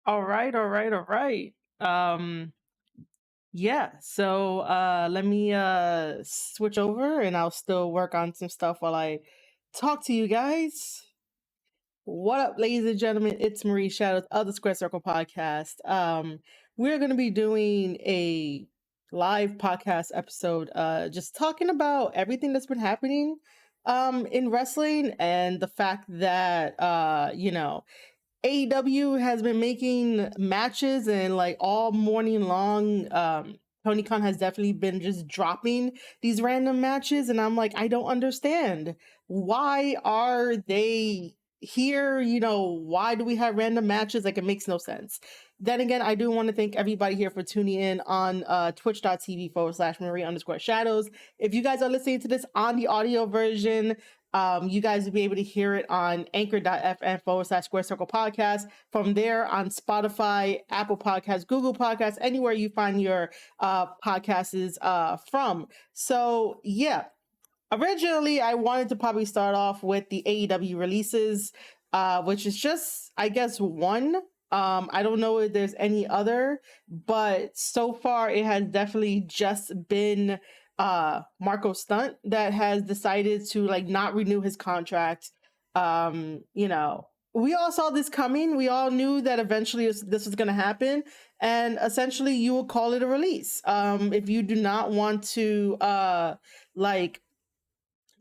All right, all right, all right. Yeah, so let me switch over and I'll still work on some stuff while I talk to you guys. What up, ladies and gentlemen? It's Marie Shadows of the Square Circle Podcast. We're gonna be doing a live podcast episode, just talking about everything that's been happening in wrestling and the fact that AEW has been making matches and like all morning long. Tony Khan has definitely been just dropping these random matches, and I'm like, I don't understand. Why are they here? Why do we have random matches? Like, it makes no sense. Then again, I do want to thank everybody here for tuning in on twitch.tv/Marie_shadows. If you guys are listening to this on the audio version, you guys will be able to hear it on anchor.fm/Square Circle Podcast. From there on Spotify, Apple Podcasts, Google Podcasts, anywhere you find your podcasts from. So, yeah. Originally, I wanted to probably start off with the AEW releases, which is just, I guess, one. I don't know if there's any other, but so far it has definitely just been Marco Stunt that has decided to like not renew his contract. We all saw this coming. We all knew that eventually this was going to happen, and essentially you will call it a release. If you do not want to like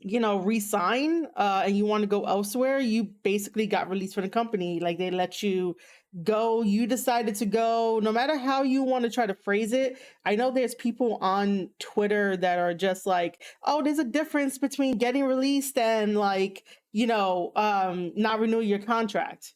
resign and you want to go elsewhere, you basically got released from the company. Like, they let you go. You decided to go, no matter how you want to try to phrase it. I know there's people on Twitter that are just like, oh, there's a difference between getting released and like, not renewing your contract.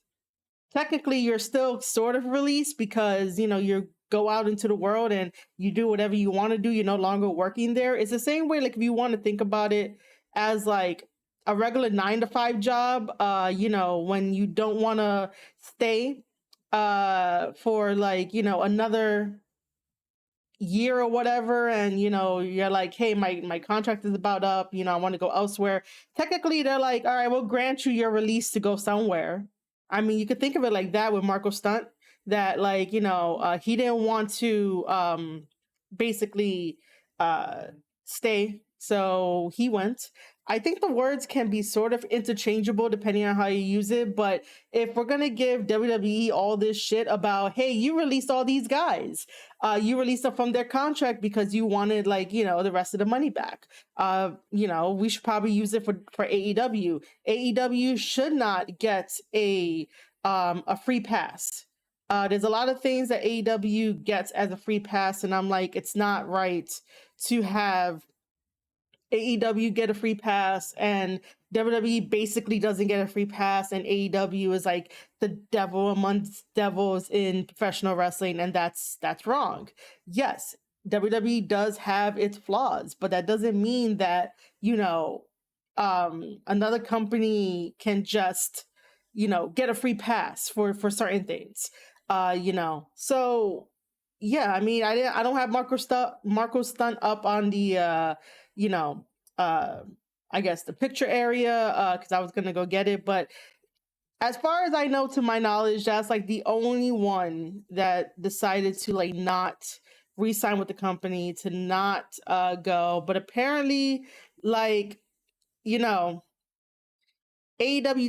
Technically, you're still sort of released because, you go out into the world and you do whatever you want to do. You're no longer working there. It's the same way, like, if you want to think about it as like a regular 9 to 5 job, when you don't want to stay for like, another year or whatever, and you're like, hey, my contract is about up, I want to go elsewhere. Technically, they're like, all right, we'll grant you your release to go somewhere. I mean, you could think of it like that with Marco Stunt, that like, he didn't want to basically stay, so he went. I think the words can be sort of interchangeable depending on how you use it, but if we're gonna give WWE all this shit about, hey, you released all these guys, you released them from their contract because you wanted, like, the rest of the money back. We should probably use it for AEW. AEW should not get a free pass. There's a lot of things that AEW gets as a free pass, and I'm like, it's not right to have AEW get a free pass and WWE basically doesn't get a free pass, and AEW is like the devil amongst devils in professional wrestling, and that's wrong. Yes, WWE does have its flaws, but that doesn't mean that another company can just get a free pass for certain things. So yeah, I mean, I don't have Marco Stunt up on the you know, uh, I guess the picture area, because I was gonna go get it. But as far as I know, to my knowledge, that's like the only one that decided to like not re-sign with the company, to not go. But apparently, like, AEW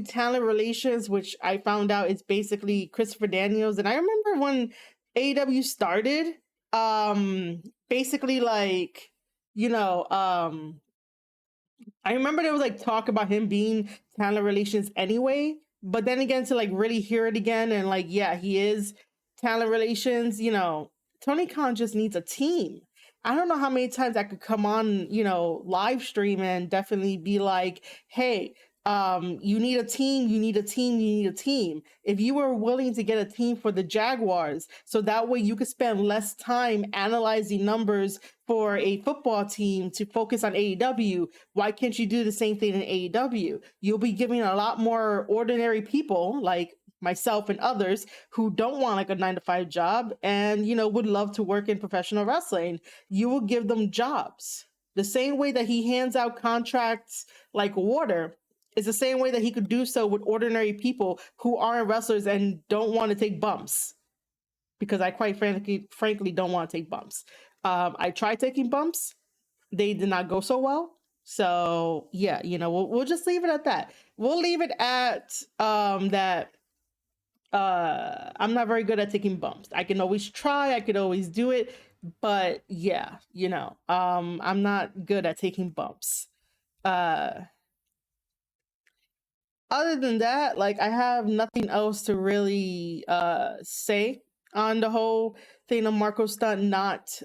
Talent Relations, which I found out is basically Christopher Daniels. And I remember when AEW started, basically like, I remember there was like talk about him being talent relations anyway, but then again, to like really hear it again and like, yeah, he is talent relations. Tony Khan just needs a team. I don't know how many times I could come on, live stream and definitely be like, hey, you need a team, you need a team, you need a team. If you were willing to get a team for the Jaguars, so that way you could spend less time analyzing numbers for a football team to focus on AEW, why can't you do the same thing in AEW? You'll be giving a lot more ordinary people like myself and others who don't want like a 9 to 5 job and would love to work in professional wrestling. You will give them jobs. The same way that he hands out contracts like water is the same way that he could do so with ordinary people who aren't wrestlers and don't want to take bumps. because I quite frankly don't want to take bumps. I tried taking bumps, they did not go so well. So yeah, we'll just leave it at that. We'll leave it at that I'm not very good at taking bumps. I can always try, I could always do it, but yeah, I'm not good at taking bumps. Uh Other than that, like, I have nothing else to really say on the whole thing of Marco Stunt not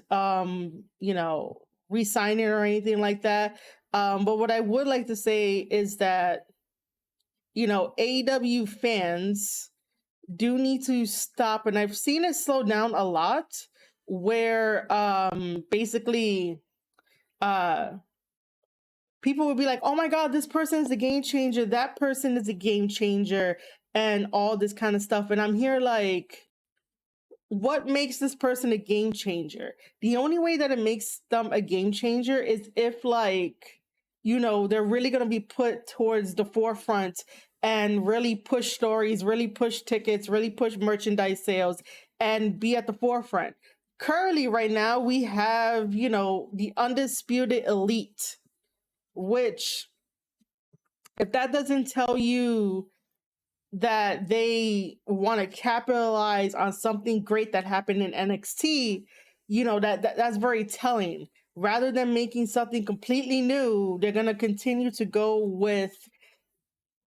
re-signing or anything like that. But what I would like to say is that AEW fans do need to stop, and I've seen it slow down a lot, where basically uh people would be like, oh my God, this person is a game changer, that person is a game changer, and all this kind of stuff. And I'm here like, what makes this person a game changer? The only way that it makes them a game changer is if, like, they're really going to be put towards the forefront and really push stories, really push tickets, really push merchandise sales, and be at the forefront. Currently, right now, we have, the Undisputed Elite, which, if that doesn't tell you that they want to capitalize on something great that happened in NXT, that's very telling. Rather than making something completely new, they're going to continue to go with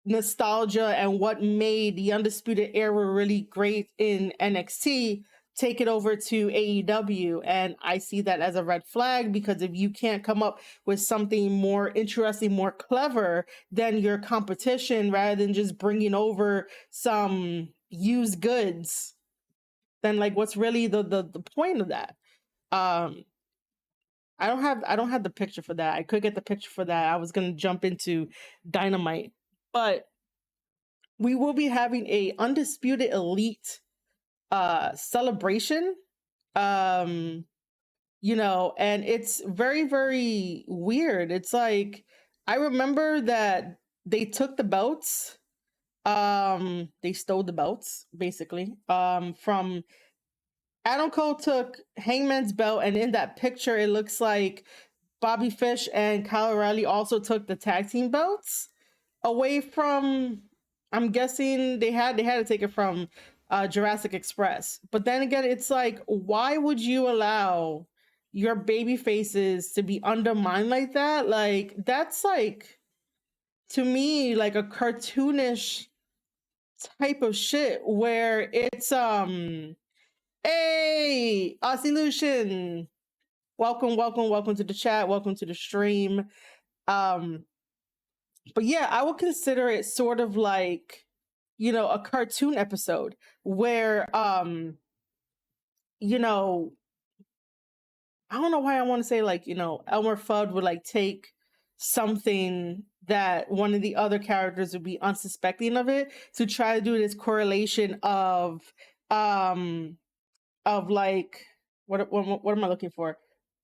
nostalgia and what made the Undisputed Era really great in NXT, take it over to AEW. And I see that as a red flag, because if you can't come up with something more interesting, more clever than your competition, rather than just bringing over some used goods, then, like, what's really the point of that? I don't have the picture for that. I could get the picture for that. I was going to jump into Dynamite, but we will be having a Undisputed Elite celebration. And it's very, very weird. It's like, I remember that they took the belts, they stole the belts basically, from Adam Cole. Took Hangman's belt, and in that picture it looks like Bobby Fish and Kyle O'Reilly also took the tag team belts away from, I'm guessing they had to take it from Jurassic Express. But then again, it's like, why would you allow your baby faces to be undermined like that? Like, that's like, to me, like a cartoonish type of shit, where it's hey, Aussie Lucian, welcome to the chat, welcome to the stream. But yeah, I would consider it sort of like, a cartoon episode where, I don't know why I want to say, like, Elmer Fudd would like take something that one of the other characters would be unsuspecting of it, to try to do this correlation of like, what am I looking for?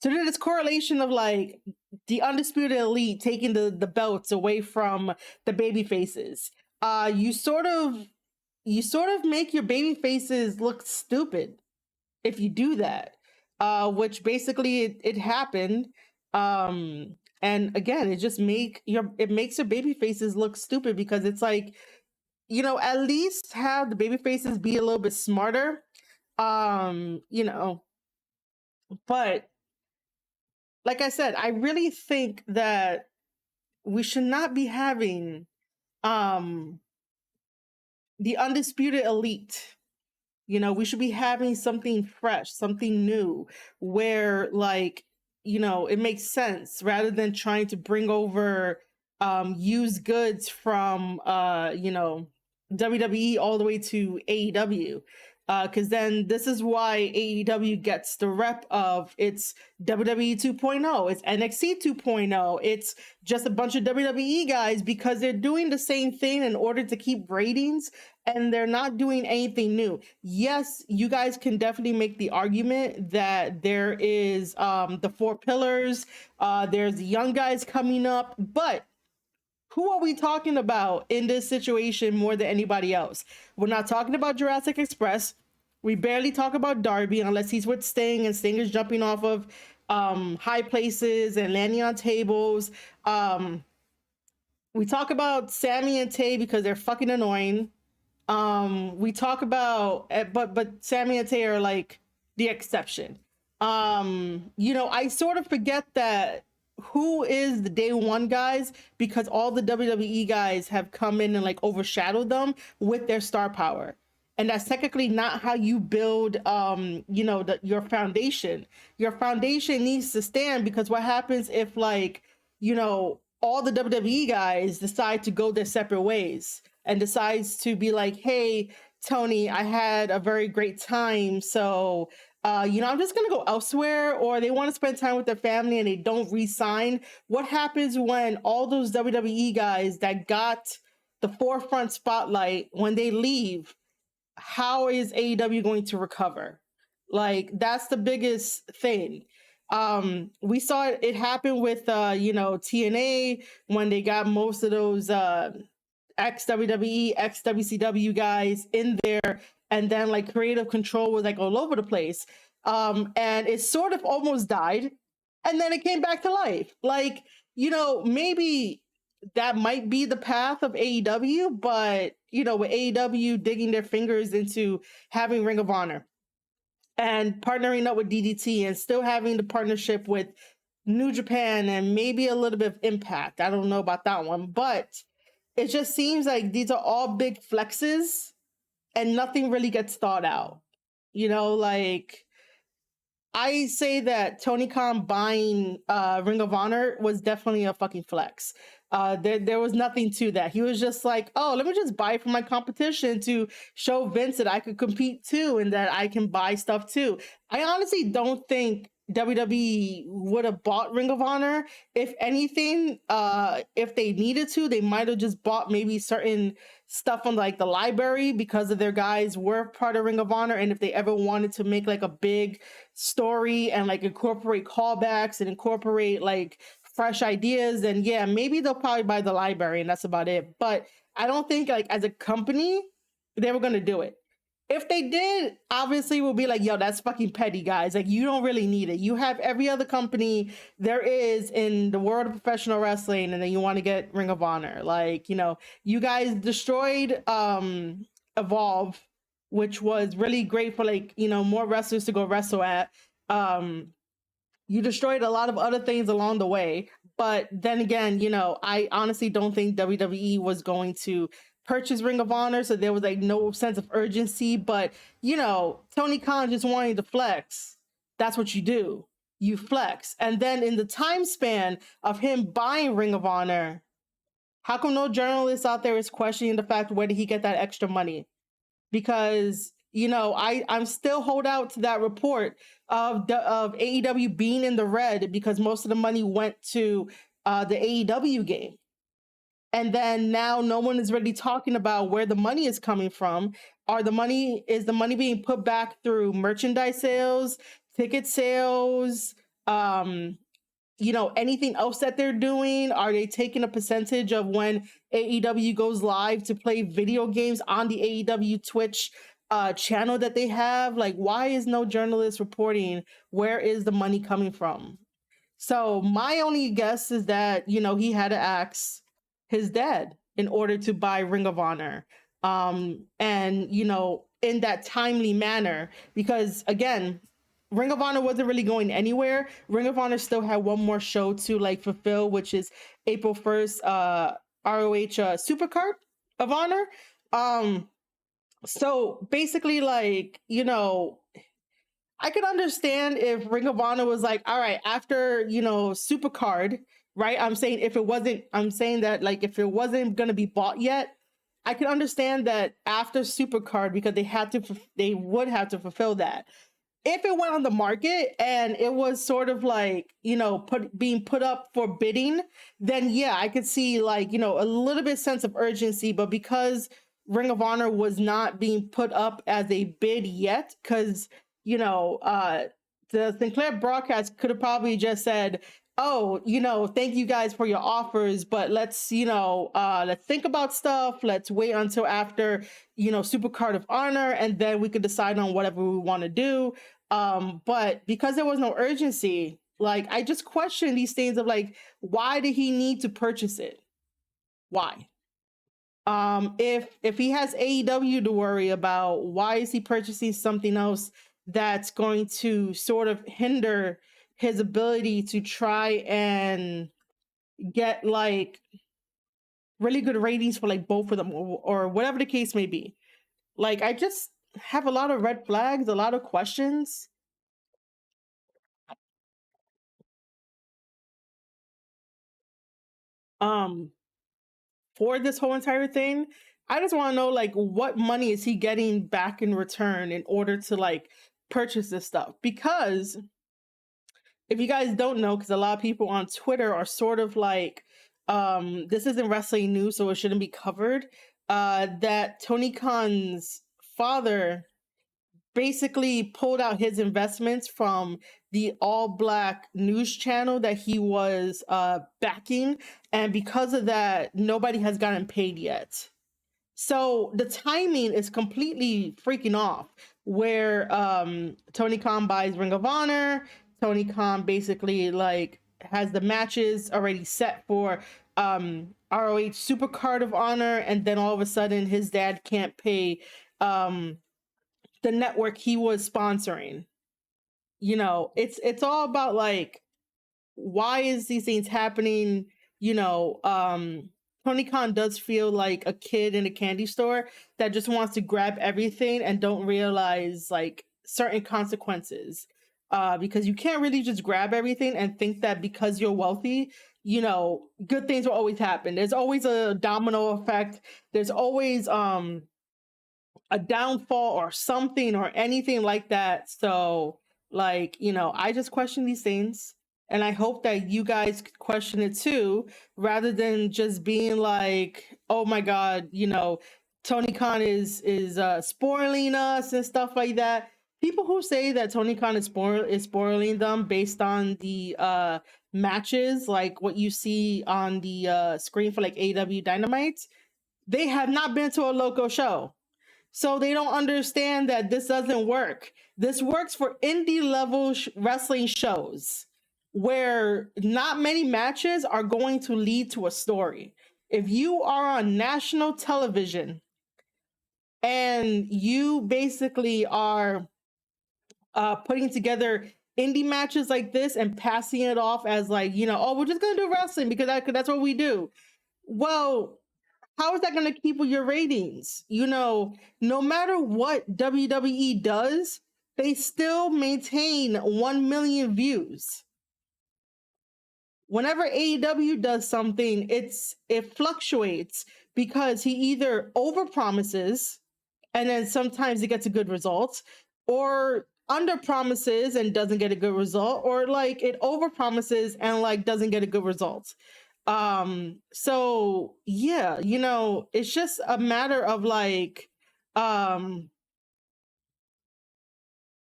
So do this correlation of like the Undisputed Elite taking the belts away from the baby faces. You sort of make your baby faces look stupid if you do that. Which basically it happened. And again, it makes your baby faces look stupid, because it's like, at least have the baby faces be a little bit smarter. But like I said, I really think that we should not be having the Undisputed Elite. We should be having something fresh, something new, where, like, it makes sense, rather than trying to bring over used goods from WWE all the way to AEW. Because then this is why AEW gets the rep of it's WWE 2.0, it's NXT 2.0, it's just a bunch of WWE guys, because they're doing the same thing in order to keep ratings, and they're not doing anything new. Yes, you guys can definitely make the argument that there is the four pillars, there's the young guys coming up, but who are we talking about in this situation more than anybody else? We're not talking about Jurassic Express. We barely talk about Darby unless he's with Sting and Sting is jumping off of high places and landing on tables. We talk about Sammy and Tay because they're fucking annoying. We talk about but Sammy and Tay are like the exception. I sort of forget that who is the day one guys, because all the WWE guys have come in and like overshadowed them with their star power. And that's technically not how you build your foundation. Your foundation needs to stand, because what happens if all the WWE guys decide to go their separate ways and decides to be like, hey, Tony, I had a very great time, so I'm just gonna go elsewhere, or they want to spend time with their family and they don't re-sign. What happens when all those WWE guys that got the forefront spotlight, when they leave? How is AEW going to recover? Like, that's the biggest thing. We saw it happen with TNA when they got most of those ex WWE, ex WCW guys in there, and then like creative control was like all over the place. And it sort of almost died, and then it came back to life. Like, maybe that might be the path of AEW, but with AEW digging their fingers into having Ring of Honor and partnering up with DDT and still having the partnership with New Japan and maybe a little bit of Impact. I don't know about that one, but it just seems like these are all big flexes and nothing really gets thought out. Like, I say that Tony Khan buying Ring of Honor was definitely a fucking flex. There was nothing to that. He was just like, oh, let me just buy it from my competition to show Vince that I could compete too and that I can buy stuff too. I honestly don't think WWE would have bought Ring of Honor. If anything, if they needed to, they might have just bought maybe certain stuff on like the library, because of their guys were part of Ring of Honor. And if they ever wanted to make like a big story and like incorporate callbacks and incorporate like fresh ideas, then yeah, maybe they'll probably buy the library and that's about it. But I don't think like as a company they were going to do it. If they did, obviously we'll be like, yo, that's fucking petty, guys. Like, you don't really need it. You have every other company there is in the world of professional wrestling, and then you want to get Ring of Honor. Like, you guys destroyed Evolve, which was really great for like, more wrestlers to go wrestle at. You destroyed a lot of other things along the way. But then again, I honestly don't think WWE was going to purchase Ring of Honor, so there was like no sense of urgency. But Tony Khan just wanting to flex. That's what you do. You flex. And then in the time span of him buying Ring of Honor, how come no journalist out there is questioning the fact, where did he get that extra money? Because I'm still hold out to that report of AEW being in the red because most of the money went to the AEW game. And then now no one is really talking about where the money is coming from. Is the money being put back through merchandise sales, ticket sales, anything else that they're doing? Are they taking a percentage of when AEW goes live to play video games on the AEW Twitch channel that they have? Like, why is no journalist reporting where is the money coming from? So my only guess is that, he had to ask his dad in order to buy Ring of Honor. And, in that timely manner, because again, Ring of Honor wasn't really going anywhere. Ring of Honor still had one more show to like fulfill, which is April 1st, ROH Supercard of Honor. So basically, like, I could understand if Ring of Honor was like, all right, after, Supercard, right? I'm saying that like if it wasn't going to be bought yet, I could understand that after Supercard, because they would have to fulfill that. If it went on the market and it was sort of like, being put up for bidding, then yeah, I could see like, a little bit sense of urgency. But because Ring of Honor was not being put up as a bid yet, because, the Sinclair broadcast could have probably just said, oh, thank you guys for your offers, but let's think about stuff. Let's wait until after, Super Card of Honor, and then we could decide on whatever we want to do. But because there was no urgency, like I just question these things of like, why did he need to purchase it? Why? If he has AEW to worry about, why is he purchasing something else that's going to sort of hinder his ability to try and get like really good ratings for like both of them, or whatever the case may be? Like I just have a lot of red flags, a lot of questions. Um for this whole entire thing, I just want to know like what money is he getting back in return in order to like purchase this stuff? Because if you guys don't know, because a lot of people on Twitter are sort of like, this isn't wrestling news, so it shouldn't be covered. That Tony Khan's father basically pulled out his investments from the all black news channel that he was backing, and because of that, nobody has gotten paid yet. So the timing is completely freaking off. Where Tony Khan buys Ring of Honor, Tony Khan basically like has the matches already set for ROH Super Card of Honor, and then all of a sudden his dad can't pay um the network he was sponsoring. It's all about like, why is these things happening? you know um Tony Khan does feel like a kid in a candy store that just wants to grab everything and don't realize like certain consequences, because you can't really just grab everything and think that because you're wealthy, good things will always happen. There's always a domino effect. There's always a downfall or something or anything like that. So, like, I just question these things, and I hope that you guys question it too, rather than just being like, "Oh my god, Tony Khan is spoiling us" and stuff like that. People who say that Tony Khan is spoiling them based on the matches, like what you see on the screen for like AEW Dynamite, they have not been to a local show. So they don't understand that this doesn't work. This works for indie level wrestling shows where not many matches are going to lead to a story. If you are on national television and you basically are putting together indie matches like this and passing it off as like, oh, we're just going to do wrestling because that's what we do. Well, how is that going to keep your ratings? No matter what WWE does, they still maintain 1 million views. Whenever AEW does something, it fluctuates because he either overpromises and then sometimes it gets a good result, or under promises and doesn't get a good result, or like it overpromises and like doesn't get a good result. So yeah, it's just a matter of like um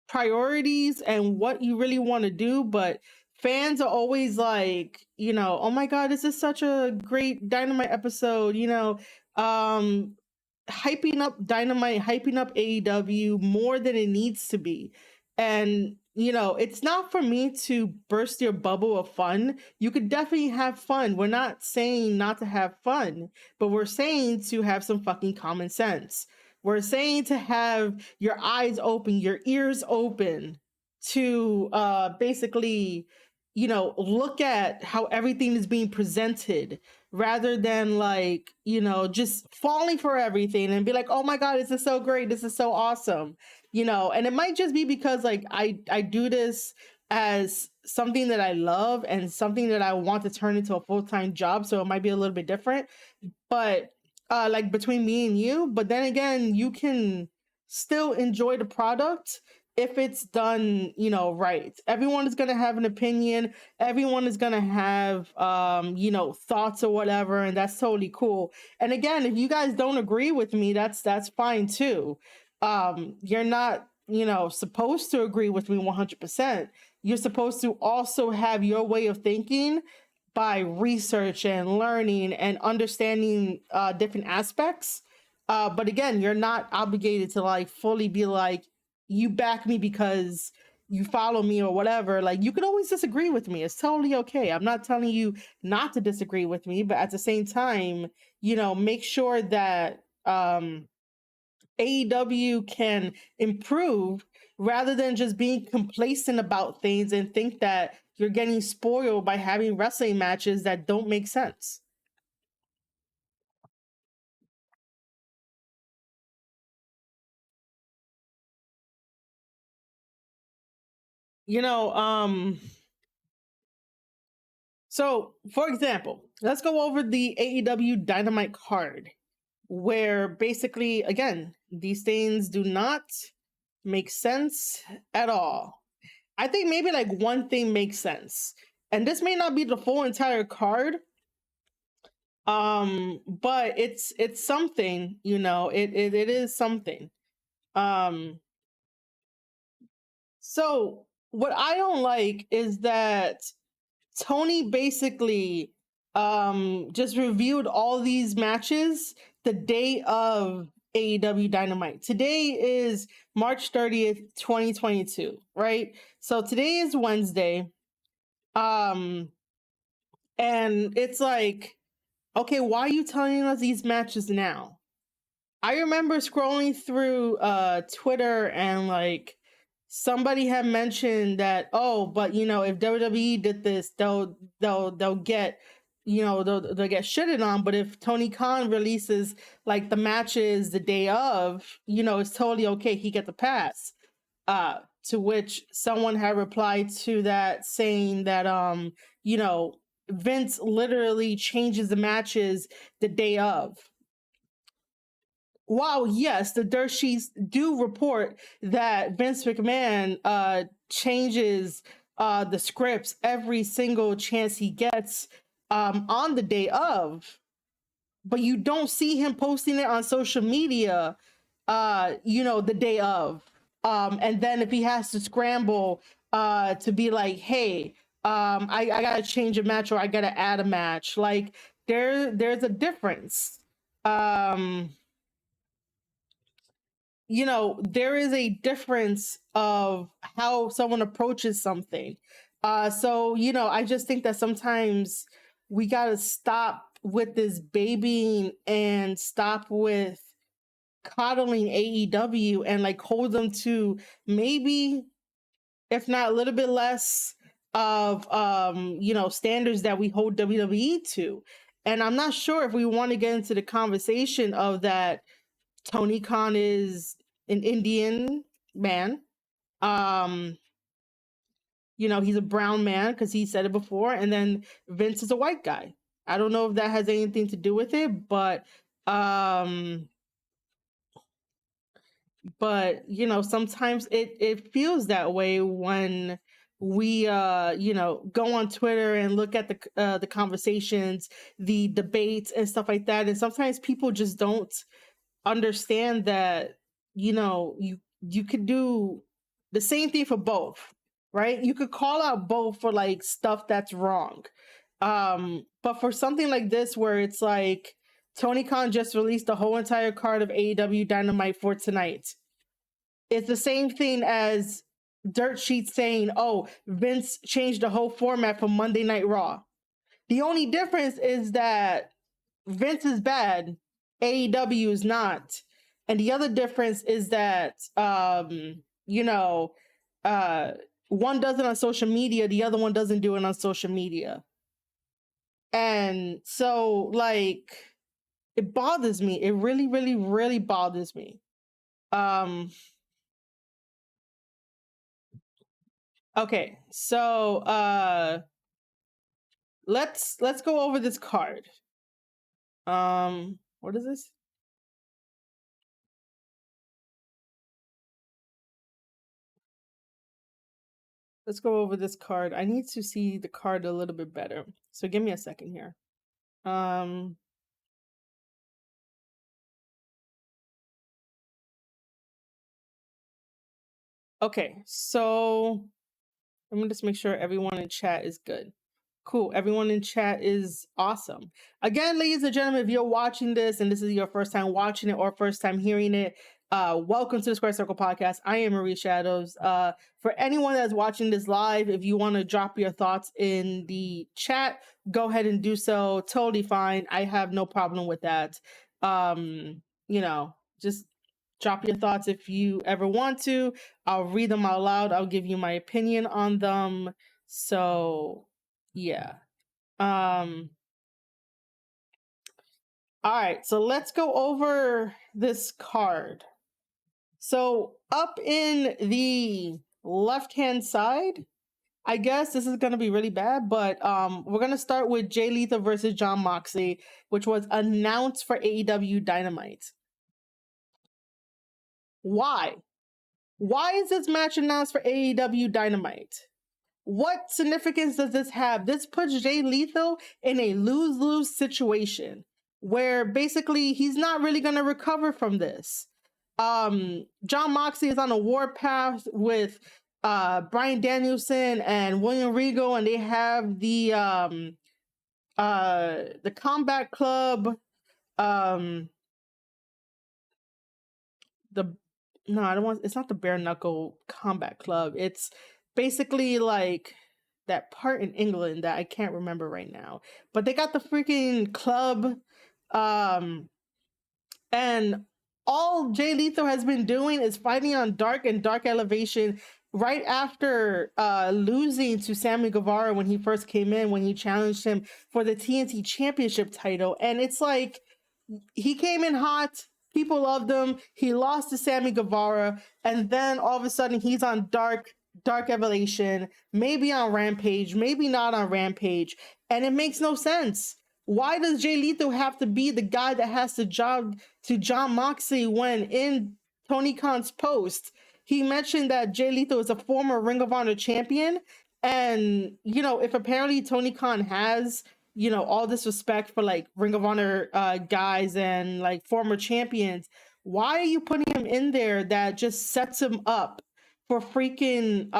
priorities and what you really want to do. But fans are always like, oh my god, this is such a great Dynamite episode, hyping up Dynamite, hyping up AEW more than it needs to be. And, it's not for me to burst your bubble of fun. You could definitely have fun. We're not saying not to have fun, but we're saying to have some fucking common sense. We're saying to have your eyes open, your ears open to basically, look at how everything is being presented, rather than like, just falling for everything and be like, oh my god, this is so great, this is so awesome. And it might just be because like I do this as something that I love and something that I want to turn into a full-time job, so it might be a little bit different. But like between me and you, but then again, you can still enjoy the product if it's done, right. Everyone is going to have an opinion. Everyone is going to have thoughts or whatever, and that's totally cool. And again, if you guys don't agree with me, that's fine too. You're not, supposed to agree with me 100%. you're supposed to also have your way of thinking by research and learning and understanding different aspects. But again, you're not obligated to like fully be like, you back me because you follow me or whatever. Like, you can always disagree with me. It's totally okay. I'm not telling you not to disagree with me, but at the same time, make sure that AEW can improve rather than just being complacent about things and think that you're getting spoiled by having wrestling matches that don't make sense. You know, so for example, let's go over the AEW Dynamite card where basically, again, these things do not make sense at all. I think maybe like one thing makes sense. And this may not be the full entire card, but it's something, it is something. Um so what I don't like is that Tony basically just reviewed all these matches the day of AEW Dynamite. Today is March 30th, 2022, right? So today is Wednesday. Um and it's like, okay, why are you telling us these matches now? I remember scrolling through Twitter and like somebody had mentioned that, oh, but if WWE did this, they'll get they'll get shitted on. But if Tony Khan releases like the matches the day of, it's totally okay. He get the pass. To which someone had replied to that saying that you know Vince literally changes the matches the day of. While yes, the dirt sheets do report that Vince McMahon changes the scripts every single chance he gets on the day of, but you don't see him posting it on social media, the day of. And then if he has to scramble to be like, hey, I gotta change a match or I gotta add a match, like there's a difference. Um, there is a difference of how someone approaches something. So, I just think that sometimes we got to stop with this babying and stop with coddling AEW and like hold them to maybe, if not a little bit less of, standards that we hold WWE to. And I'm not sure if we want to get into the conversation of that Tony Khan is an Indian man. Um, he's a brown man because he said it before, and then Vince is a white guy. I don't know if that has anything to do with it, um, but sometimes it feels that way when we go on Twitter and look at the conversations, the debates and stuff like that, and sometimes people just don't understand that you could do the same thing for both, right? You could call out both for like stuff that's wrong, but for something like this where it's like Tony Khan just released the whole entire card of AEW Dynamite for tonight, it's the same thing as dirt sheets saying, oh, Vince changed the whole format for Monday Night Raw. The only difference is that Vince is bad, AEW is not. And the other difference is that uh one does it on social media, the other one doesn't do it on social media. And so like it bothers me. It really, really, really bothers me. Um okay, so let's go over this card. What is this? Let's go over this card. I need to see the card a little bit better. So give me a second here. Um okay, so Let me just make sure everyone in chat is good. Cool. Everyone in chat is awesome. Again, ladies and gentlemen, if you're watching this and this is your first time watching it or first time hearing it, welcome to the Square Circle Podcast. I am Marie Shadows. For anyone that's watching this live, if you want to drop your thoughts in the chat, go ahead and do so. Totally fine. I have no problem with that. Just drop your thoughts if you ever want to. I'll read them out loud. I'll give you my opinion on them. So yeah. All right, so let's go over this card. So up in the left-hand side, I guess this is gonna be really bad, but we're gonna start with Jay Lethal versus Jon Moxley, which was announced for AEW Dynamite. Why? Why is this match announced for AEW Dynamite? What significance does this have? This puts Jay Lethal in a lose-lose situation where basically he's not really going to recover from this. Jon Moxley is on a warpath with Bryan Danielson and William Regal, and they have the Combat Club, it's not the Bare Knuckle Combat Club. It's basically like that part in England that I can't remember right now. But they got the freaking club. And all Jay Lethal has been doing is fighting on Dark and Dark Elevation right after losing to Sammy Guevara when he first came in, when he challenged him for the TNT Championship title. And it's like, he came in hot. People loved him. He lost to Sammy Guevara, and then all of a sudden he's on Dark Evolution, maybe on Rampage, maybe not on Rampage, and it makes no sense. Why does Jay Lethal have to be the guy that has to jog to Jon Moxley when in Tony Khan's post, he mentioned that Jay Lethal is a former Ring of Honor champion, and, if apparently Tony Khan has all this respect for like Ring of Honor guys and like former champions, why are you putting him in there that just sets him up for freaking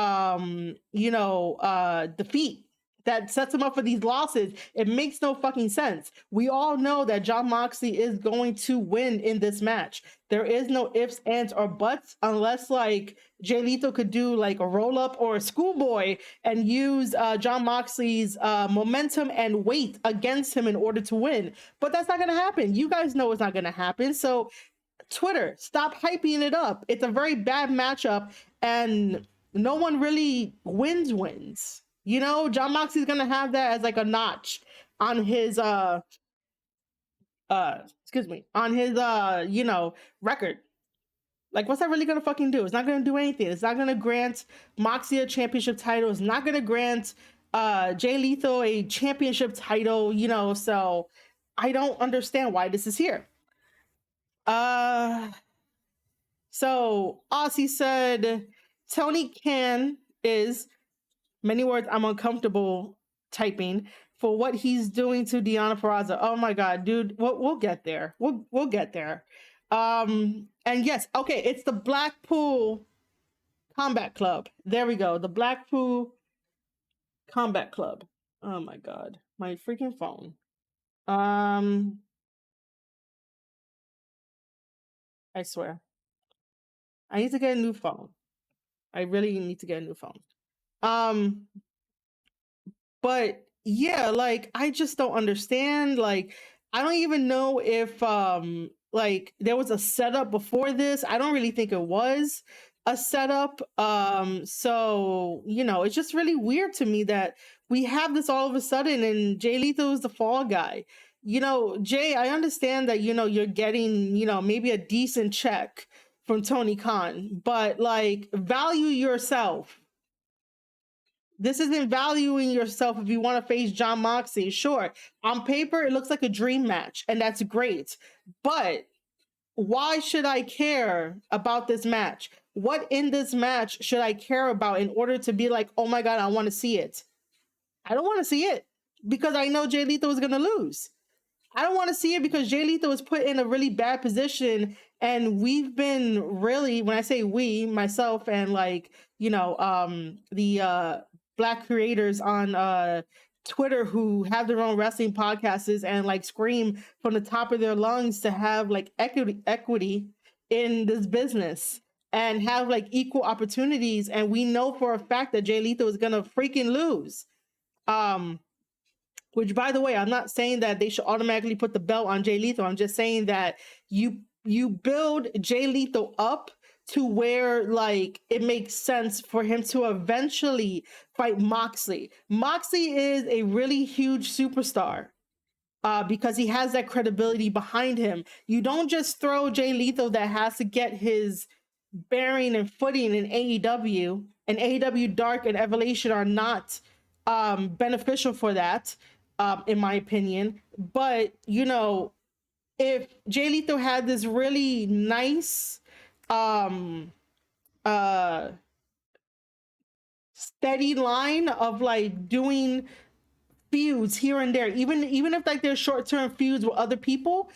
defeat? That sets him up for these losses. It makes no fucking sense. We all know that Jon Moxley is going to win in this match. There is no ifs, ands, or buts unless like Jay Lethal could do like a roll up or a schoolboy and use Jon Moxley's momentum and weight against him in order to win. But that's not going to happen. You guys know it's not going to happen. So Twitter, stop hyping it up. It's a very bad matchup and no one really wins. Jon Moxley's gonna have that as like a notch on his record. Like, what's that really gonna fucking do? It's not gonna do anything. It's not gonna grant Moxley a championship title. It's not gonna grant Jay Lethal a championship title, so I don't understand why this is here. So Aussie said Tony Khan is, many words I'm uncomfortable typing, for what he's doing to Deonna Purrazzo. Oh my god, dude, we'll get there. We'll get there. And yes, okay, it's the Blackpool Combat Club. There we go. The Blackpool Combat Club. Oh my god, my freaking phone. I swear, I need to get a new phone. I really need to get a new phone. But yeah, like, I just don't understand. Like, I don't even know if like there was a setup before this. I don't really think it was a setup. So it's just really weird to me that we have this all of a sudden and Jay Lethal is the fall guy. Jay, I understand that you're getting, maybe a decent check from Tony Khan, but like, value yourself. This isn't valuing yourself if you want to face Jon Moxley. Sure, on paper, it looks like a dream match, and that's great. But why should I care about this match? What in this match should I care about in order to be like, oh my god, I want to see it? I don't want to see it because I know Jay Lethal is going to lose. I don't want to see it because Jay Lethal was put in a really bad position, and we've been really, when I say we, myself and like, the black creators on Twitter who have their own wrestling podcasts and like scream from the top of their lungs to have like equity in this business and have like equal opportunities. And we know for a fact that Jay Lethal is gonna freaking lose. Um, which, by the way, I'm not saying that they should automatically put the belt on Jay Lethal. I'm just saying that you build Jay Lethal up to where like it makes sense for him to eventually fight Moxley. Moxley is a really huge superstar. Because he has that credibility behind him. You don't just throw Jay Lethal that has to get his bearing and footing in AEW, and AEW Dark and Evolution are not beneficial for that, in my opinion. But you know, if Jay Lethal had this really nice, um, uh, steady line of like doing feuds here and there, even if like there's short-term feuds with other people,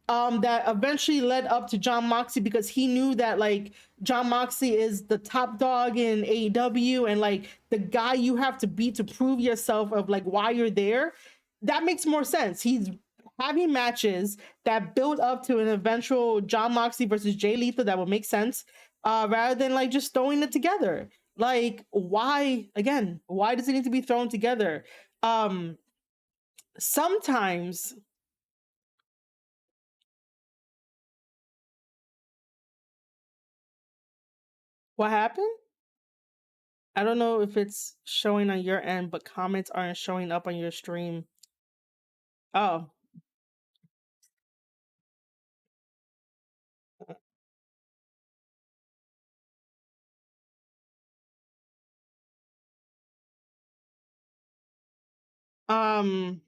that eventually led up to John Moxley, because he knew that like John Moxley is the top dog in AEW and like the guy you have to beat to prove yourself of like why you're there. That makes more sense. He's having matches that build up to an eventual John Moxley versus Jay Lethal that will make sense, rather than like just throwing it together. Like, why again? Why does it need to be thrown together? um Sometimes what happened, I don't know if it's showing on your end, but comments aren't showing up on your stream. Oh, um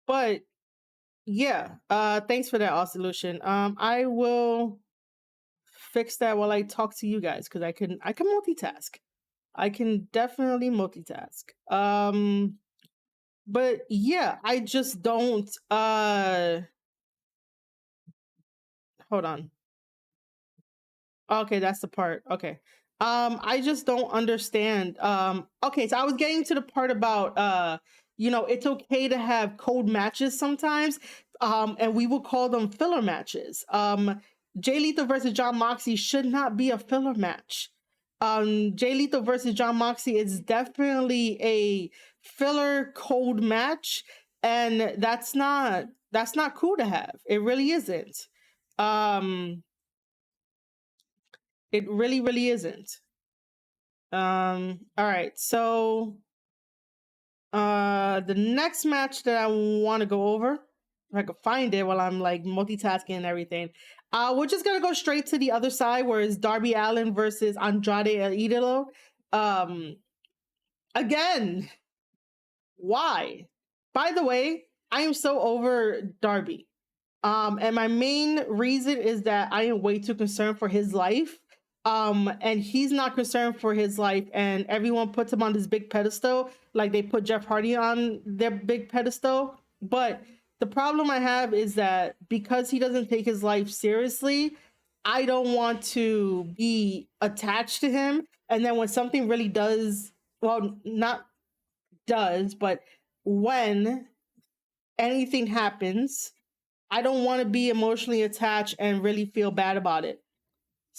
but yeah, thanks for that, all solution. I will fix that while I talk to you guys, because I can multitask. I can definitely multitask. But yeah, I just don't hold on. Okay, that's the part. Okay. I just don't understand. Okay, so I was getting to the part about it's okay to have cold matches sometimes. And we will call them filler matches. Jay Lethal versus John Moxley should not be a filler match. Jay Lethal versus John Moxley is definitely a filler cold match, and that's not cool to have. It really isn't. Um it really, really isn't. All right. So, the next match that I want to go over, if I could find it while I'm like multitasking and everything, we're just gonna go straight to the other side, where it's Darby Allin versus Andrade El Idolo. Um, Again, why? By the way, I am so over Darby. And my main reason is that I am way too concerned for his life. And he's not concerned for his life, and everyone puts him on this big pedestal, like they put Jeff Hardy on their big pedestal. But the problem I have is that because he doesn't take his life seriously, I don't want to be attached to him. And then when something really does, well, not does, but when anything happens, I don't want to be emotionally attached and really feel bad about it.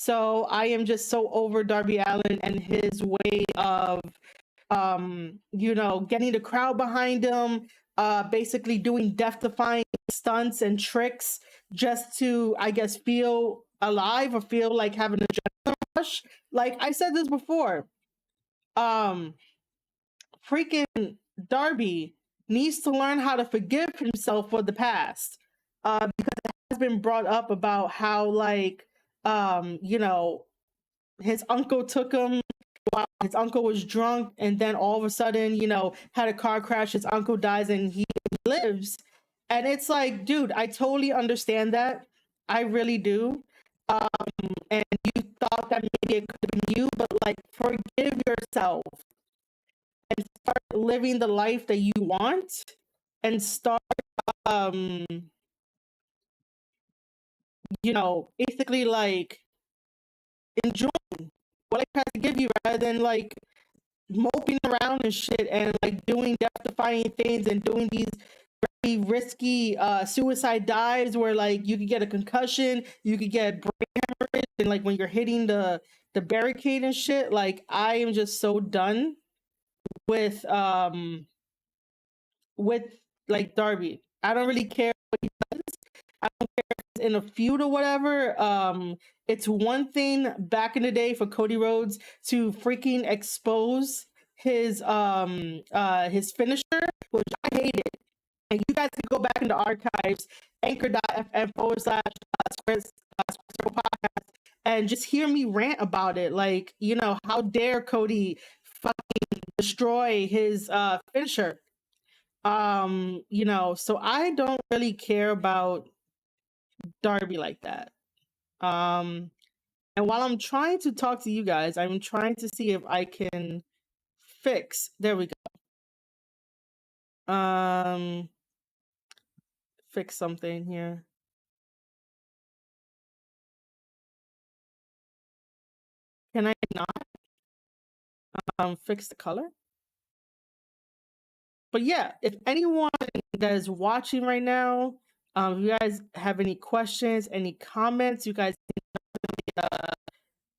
So I am just so over Darby Allin and his way of getting the crowd behind him, basically doing death defying stunts and tricks just to, I guess, feel alive or feel like having a adrenaline rush. Like I said this before. Um Freaking Darby needs to learn how to forgive himself for the past. Because it has been brought up about how like his uncle took him while his uncle was drunk, and then all of a sudden, had a car crash, his uncle dies and he lives. And it's like, dude, I totally understand that. I really do. And you thought that maybe it could have been you, but like forgive yourself and start living the life that you want, and start um basically like enjoying what I try to give you, rather than like moping around and shit and like doing death-defying things and doing these very risky suicide dives where like you could get a concussion, you could get brain hemorrhage, and like when you're hitting the barricade and shit. Like I am just so done with with like Darby. I don't really care what he does. I don't care if it's in a feud or whatever. It's one thing back in the day for Cody Rhodes to freaking expose his finisher, which I hated. And you guys can go back in the archives, anchor.fm /square circle podcast, and just hear me rant about it. Like, you know, how dare Cody fucking destroy his finisher? You know, so I don't really care about Darby like that. And while I'm trying to talk to you guys, I'm trying to see if I can fix. There we go. Fix something here. Can I not fix the color? But yeah, if anyone that is watching right now, if you guys have any questions, any comments, you guys can,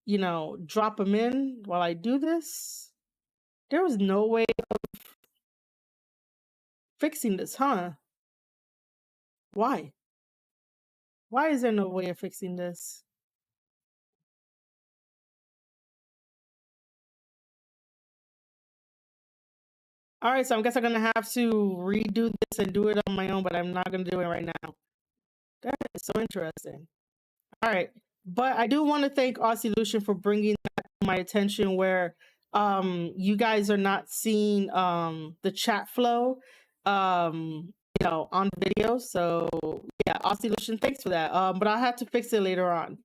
you know, drop them in while I do this. There was no way of fixing this, huh? Why? Why is there no way of fixing this? All right, so I guess I'm gonna have to redo this and do it on my own, but I'm not gonna do it right now. That is so interesting. All right, but I do want to thank Aussie Lucian for bringing that to my attention, where you guys are not seeing the chat flow you know, on the video. So yeah, Aussie Lucian, thanks for that. But I'll have to fix it later on.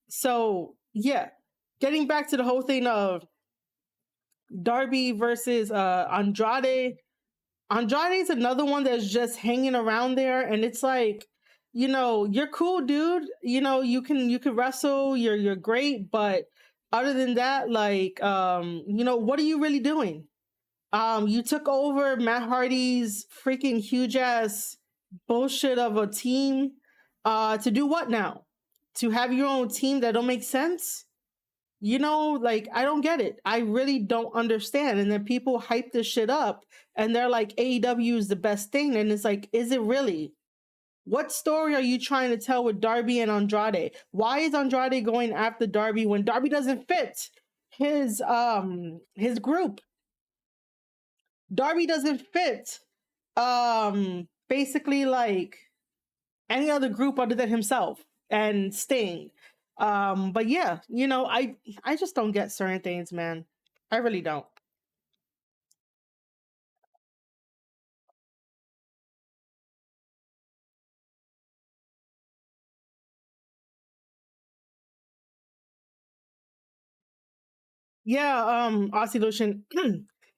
So yeah, getting back to the whole thing of Darby versus Andrade. Andrade's another one that's just hanging around there, and it's like, you know, you're cool, dude. You know, you can wrestle. You're great, but other than that, like, you know, what are you really doing? You took over Matt Hardy's freaking huge ass bullshit of a team. To do what now? To have your own team that don't make sense? You know, like I don't get it. I really don't understand. And then people hype this shit up and they're like, AEW is the best thing. And it's like, is it really? What story are you trying to tell with Darby and Andrade? Why is Andrade going after Darby when Darby doesn't fit his group? Darby doesn't fit basically like any other group other than himself and Sting. But yeah, you know, I just don't get certain things, man. I really don't. Yeah, Aussie Lucian.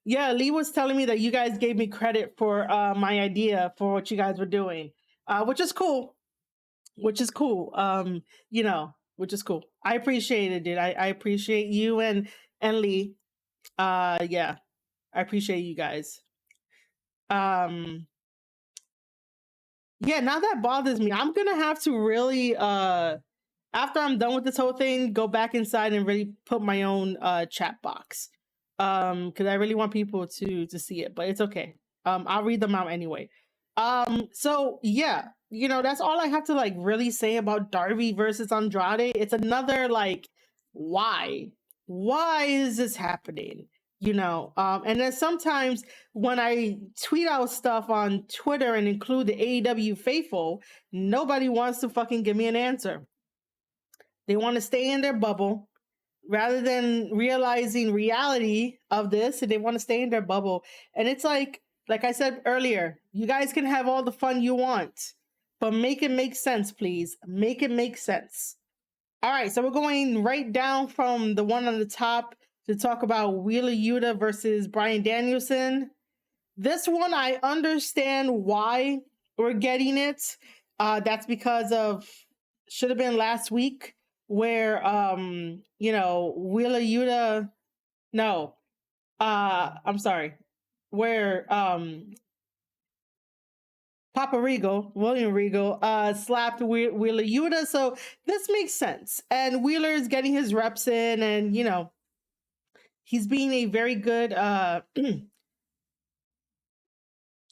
Yeah, Lee was telling me that you guys gave me credit for my idea for what you guys were doing. Which is cool. Which is cool. You know, which is cool. I appreciate it, dude. I appreciate you and Lee. Yeah, I appreciate you guys. Um yeah, now that bothers me. I'm gonna have to really after I'm done with this whole thing, go back inside and really put my own chat box. Because I really want people to see it, but it's okay. I'll read them out anyway. So yeah, you know, that's all I have to like really say about Darby versus Andrade. It's another like, why? Why is this happening? You know, and then sometimes when I tweet out stuff on Twitter and include the AEW faithful, nobody wants to fucking give me an answer. They want to stay in their bubble rather than realizing reality of this, and they want to stay in their bubble. And it's like I said earlier, you guys can have all the fun you want, but make it make sense, please. Make it make sense. All right, so we're going right down from the one on the top to talk about Wheeler Yuta versus Bryan Danielson. This one, I understand why we're getting it. That's because of should have been last week where you know, Wheeler Yuta, no, I'm sorry, where Papa Regal, William Regal, slapped Wheeler Yuta. So this makes sense. And Wheeler is getting his reps in, and he's being a very good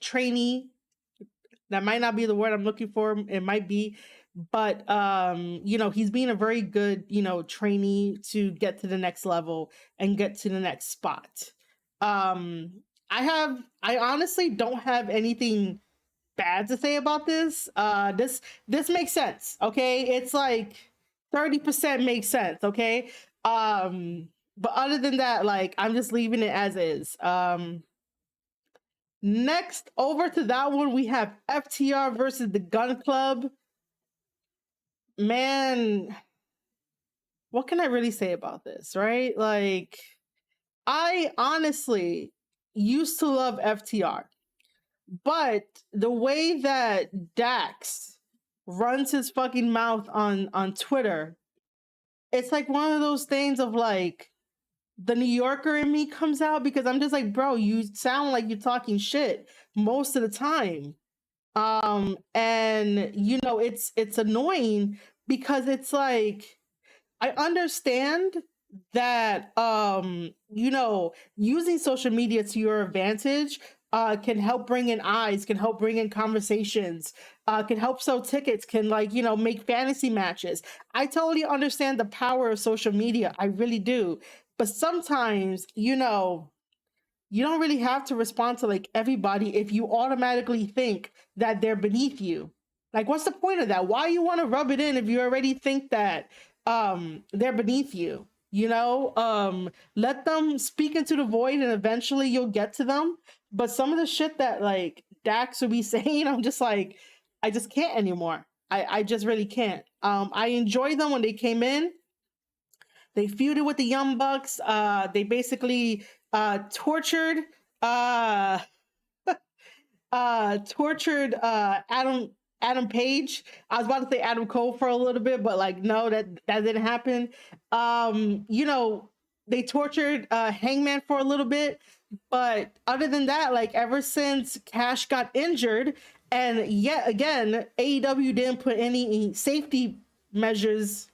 trainee. That might not be the word I'm looking for. It might be, but he's being a very good, trainee to get to the next level and get to the next spot. I honestly don't have anything bad to say about this. This makes sense. Okay, it's like 30% makes sense. Okay, but other than that, like I'm just leaving it as is. Next, over to that one, we have FTR versus the Gun Club. Man, what can I really say about this, right? Like, I honestly used to love FTR, but the way that Dax runs his fucking mouth on Twitter, it's like one of those things of like the New Yorker in me comes out, because I'm just like, bro, you sound like you're talking shit most of the time. And it's annoying, because it's like, I understand that using social media to your advantage can help bring in eyes, can help bring in conversations, can help sell tickets, can make fantasy matches. I totally understand the power of social media. I really do. But sometimes, you don't really have to respond to like everybody if you automatically think that they're beneath you. Like, what's the point of that? Why you want to rub it in if you already think that they're beneath you? Let them speak into the void, and eventually you'll get to them. But some of the shit that like Dax would be saying, I'm just like, I just can't anymore. I just really can't. I enjoyed them when they came in. They feuded with the Young Bucks. They basically tortured uh Adam Page. I was about to say Adam Cole for a little bit, but like no, that didn't happen. They tortured Hangman for a little bit, but other than that, like ever since Cash got injured, and yet again, AEW didn't put any safety measures,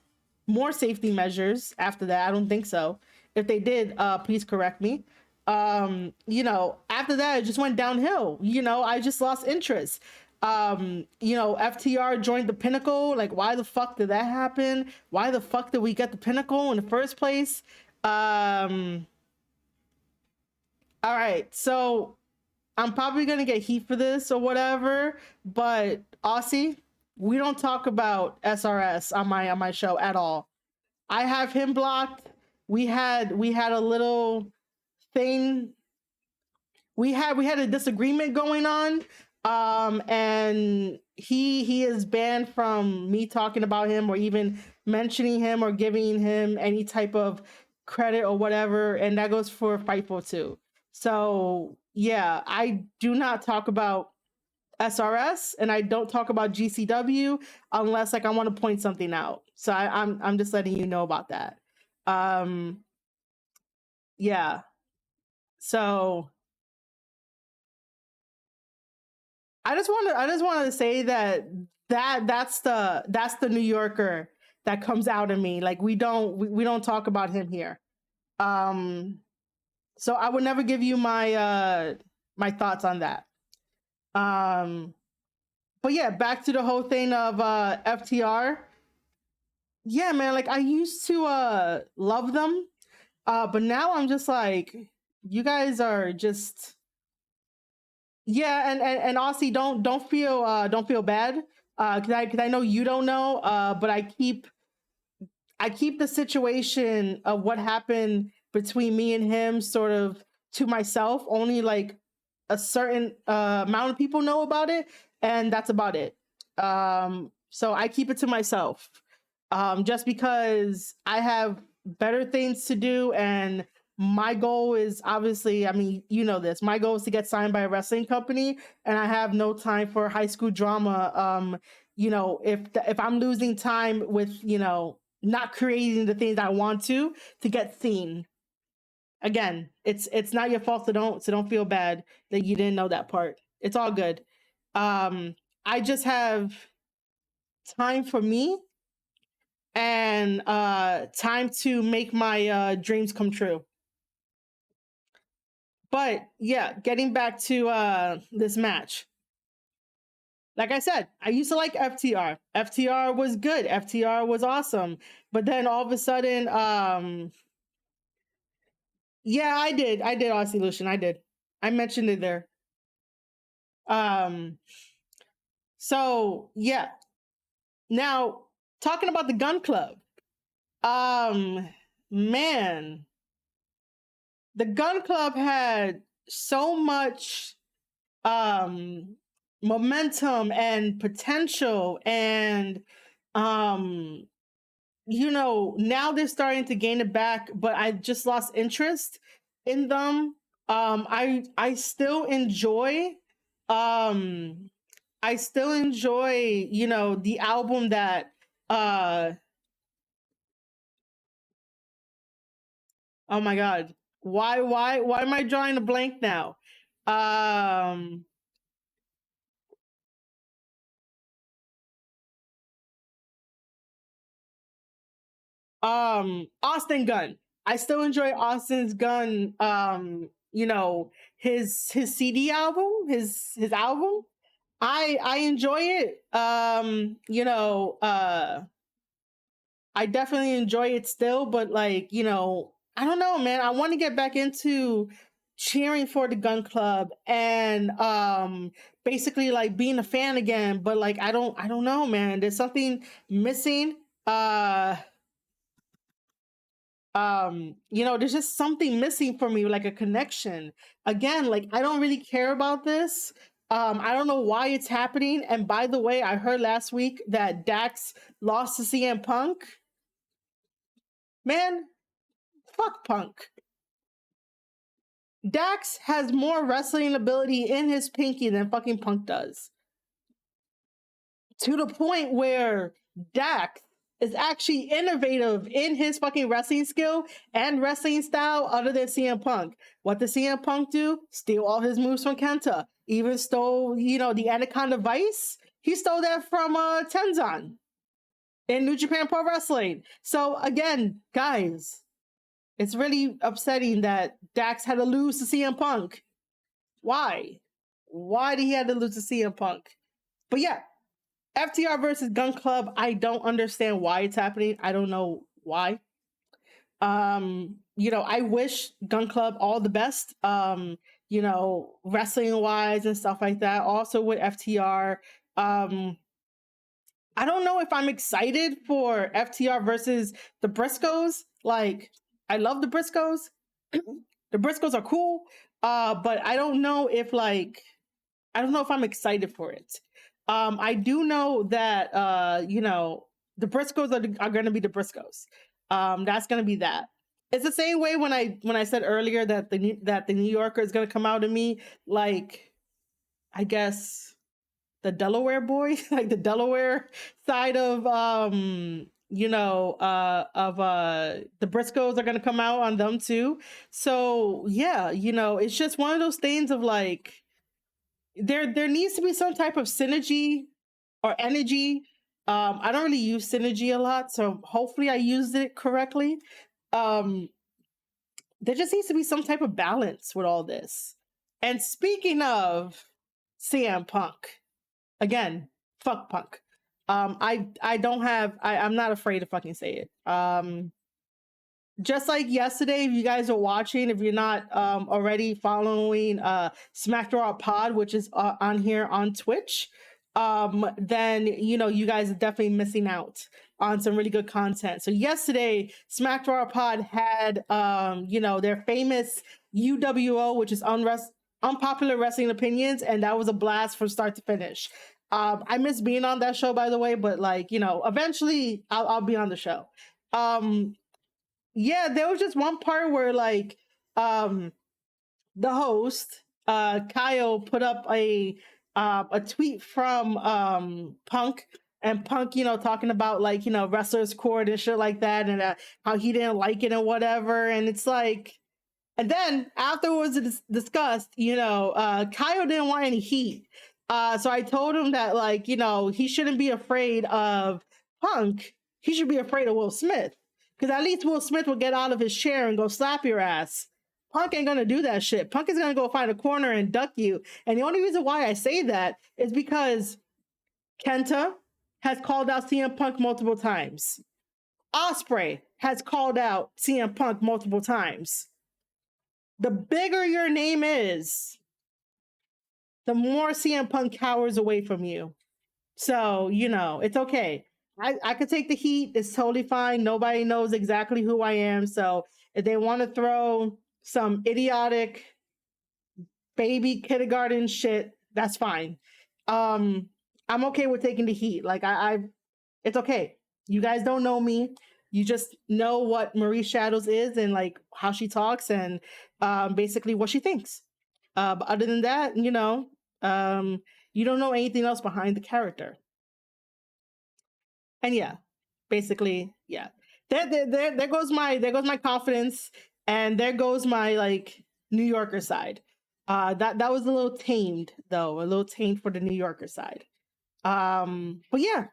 more safety measures after that. I don't think so. If they did, please correct me. After that, it just went downhill. I just lost interest. FTR joined the Pinnacle. Like, why the fuck did that happen? Why the fuck did we get the Pinnacle in the first place? All right, so I'm probably gonna get heat for this or whatever, but Aussie, we don't talk about SRS on my show at all. I have him blocked. We had a little thing. We had a disagreement going on, and he is banned from me talking about him or even mentioning him or giving him any type of credit or whatever, and that goes for Fightful too. So yeah, I do not talk about SRS, and I don't talk about GCW unless like I want to point something out. So I'm just letting you know about that. Um, yeah. So I just wanted to say that's the New Yorker that comes out of me. Like we don't talk about him here. Um, so I would never give you my thoughts on that. Um, but yeah, back to the whole thing of FTR. Yeah, man, like I used to love them. But now I'm just like, you guys are just, yeah, and Aussie, don't feel bad. Cause I know you don't know, but I keep the situation of what happened between me and him sort of to myself. Only like a certain amount of people know about it, and that's about it. So I keep it to myself, just because I have better things to do, and my goal is obviously, I mean, you know this. My goal is to get signed by a wrestling company, and I have no time for high school drama. If I'm losing time with not creating the things I want to get seen. Again, it's not your fault, so don't feel bad that you didn't know that part. It's all good. Um, I just have time for me and time to make my dreams come true. But yeah, getting back to this match. Like I said, I used to like FTR. FTR was good. FTR was awesome. But then all of a sudden, yeah, I did. I did Aussie Lucian. I did. I mentioned it there. Um, so yeah. Now talking about the Gun Club. Um, man, the Gun Club had so much um momentum and potential and um now they're starting to gain it back, but I just lost interest in them. I still enjoy um the album that uh oh my god. Why am I drawing a blank now? Um Austin Gunn. I still enjoy Austin's Gunn his CD album, his album. I enjoy it. I definitely enjoy it still, but like, I don't know, man. I want to get back into cheering for the Gun Club and basically like being a fan again, but like I don't know, man. There's something missing. There's just something missing for me, like a connection. Again, like I don't really care about this. I don't know why it's happening. And by the way, I heard last week that Dax lost to CM Punk. Man, fuck Punk. Dax has more wrestling ability in his pinky than fucking Punk does. To the point where Dax is actually innovative in his fucking wrestling skill and wrestling style other than CM Punk. What did CM Punk do? Steal all his moves from Kenta. Even stole, the Anaconda Vice. He stole that from Tenzan in New Japan Pro Wrestling. So again, guys, it's really upsetting that Dax had to lose to CM Punk. Why? Why did he have to lose to CM Punk? But yeah, FTR versus Gun Club. I don't understand why it's happening. I don't know why. I wish Gun Club all the best. Wrestling wise and stuff like that. Also with FTR. I don't know if I'm excited for FTR versus the Briscoes. Like, I love the Briscoes. The Briscoes are cool. But I don't know if I'm excited for it. I do know that the Briscoes are going to be the Briscoes. That's going to be that. It's the same way when I said earlier that the New Yorker is going to come out of me, like, I guess the Delaware boy, like the Delaware side of the Briscoes are going to come out on them too. So yeah, it's just one of those things of like there needs to be some type of synergy or energy. I don't really use synergy a lot, so hopefully I used it correctly. Um, there just needs to be some type of balance with all this. And speaking of CM Punk, again, fuck Punk. I'm not afraid to fucking say it. Just like yesterday, if you guys are watching, if you're not already following Smackdown Pod, which is on here on Twitch, then you guys are definitely missing out on some really good content. So yesterday, Smackdown Pod had their famous UWO, which is unpopular wrestling opinions, and that was a blast from start to finish. I miss being on that show, by the way, but eventually I'll be on the show. Yeah, there was just one part where um the host Kyle put up a tweet from Punk, and Punk talking about wrestlers court and shit like that, and how he didn't like it and whatever, and it's like, And then afterwards, it's discussed, Kyle didn't want any heat. So I told him that, like, he shouldn't be afraid of Punk. He should be afraid of Will Smith. Because at least Will Smith will get out of his chair and go slap your ass. Punk ain't gonna do that shit. Punk is gonna go find a corner and duck you. And the only reason why I say that is because Kenta has called out CM Punk multiple times. Ospreay has called out CM Punk multiple times. The bigger your name is, the more CM Punk cowers away from you. So, it's okay. I could take the heat. It's totally fine. Nobody knows exactly who I am. So if they want to throw some idiotic baby kindergarten shit, that's fine. I'm okay with taking the heat. Like it's okay. You guys don't know me. You just know what Marie Shadows is and like how she talks and basically what she thinks. But other than that, you don't know anything else behind the character. And yeah, basically, yeah. There goes my confidence, and there goes my like New Yorker side. That was a little tamed though, a little tamed for the New Yorker side. But yeah,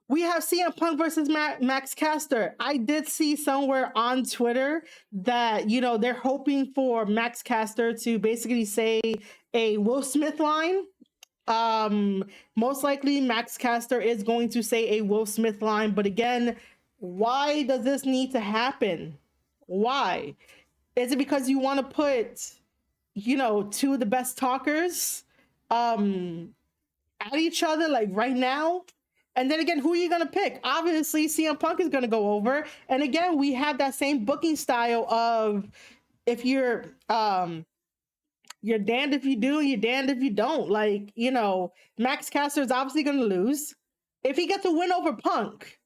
we have CM Punk versus Max Caster. I did see somewhere on Twitter that, they're hoping for Max Caster to basically say a Will Smith line. Most likely Max Caster is going to say a Will Smith line, but again, why does this need to happen? Why? Is it because you want to put, two of the best talkers at each other like right now? And then again, who are you going to pick? Obviously, CM Punk is going to go over. And again, we have that same booking style of if you're damned if you do, you're damned if you don't. Like, Max Caster is obviously going to lose. If he gets a win over Punk,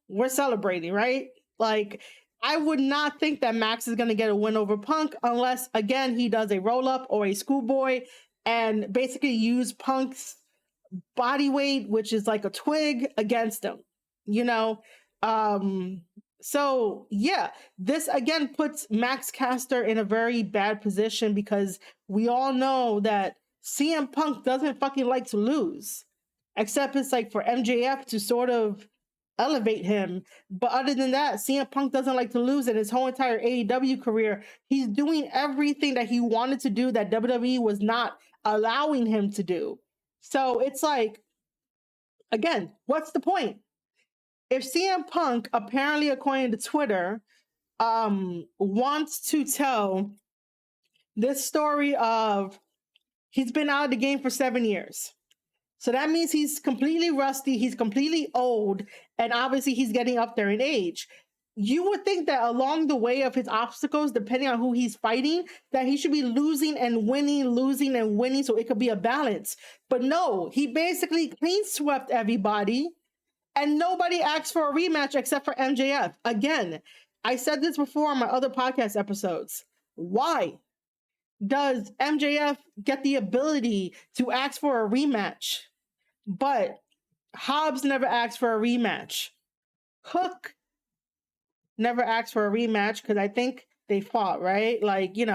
we're celebrating, right? Like, I would not think that Max is going to get a win over Punk unless, again, he does a roll-up or a schoolboy and basically use Punk's body weight, which is like a twig, against him, so yeah, this again puts Max Caster in a very bad position because we all know that CM Punk doesn't fucking like to lose, except it's like for MJF to sort of elevate him. But other than that, CM Punk doesn't like to lose. In his whole entire AEW career, he's doing everything that he wanted to do that WWE was not allowing him to do. So it's like, again, what's the point? If CM Punk, apparently according to Twitter, wants to tell this story of he's been out of the game for 7 years. So that means he's completely rusty, he's completely old, and obviously he's getting up there in age. You would think that along the way of his obstacles, depending on who he's fighting, that he should be losing and winning so it could be a balance. But no, he basically clean swept everybody and nobody asked for a rematch except for MJF. Again, I said this before on my other podcast episodes. Why does MJF get the ability to ask for a rematch, but Hobbs never asked for a rematch? Hook never asked for a rematch because I think they fought, right? Like, you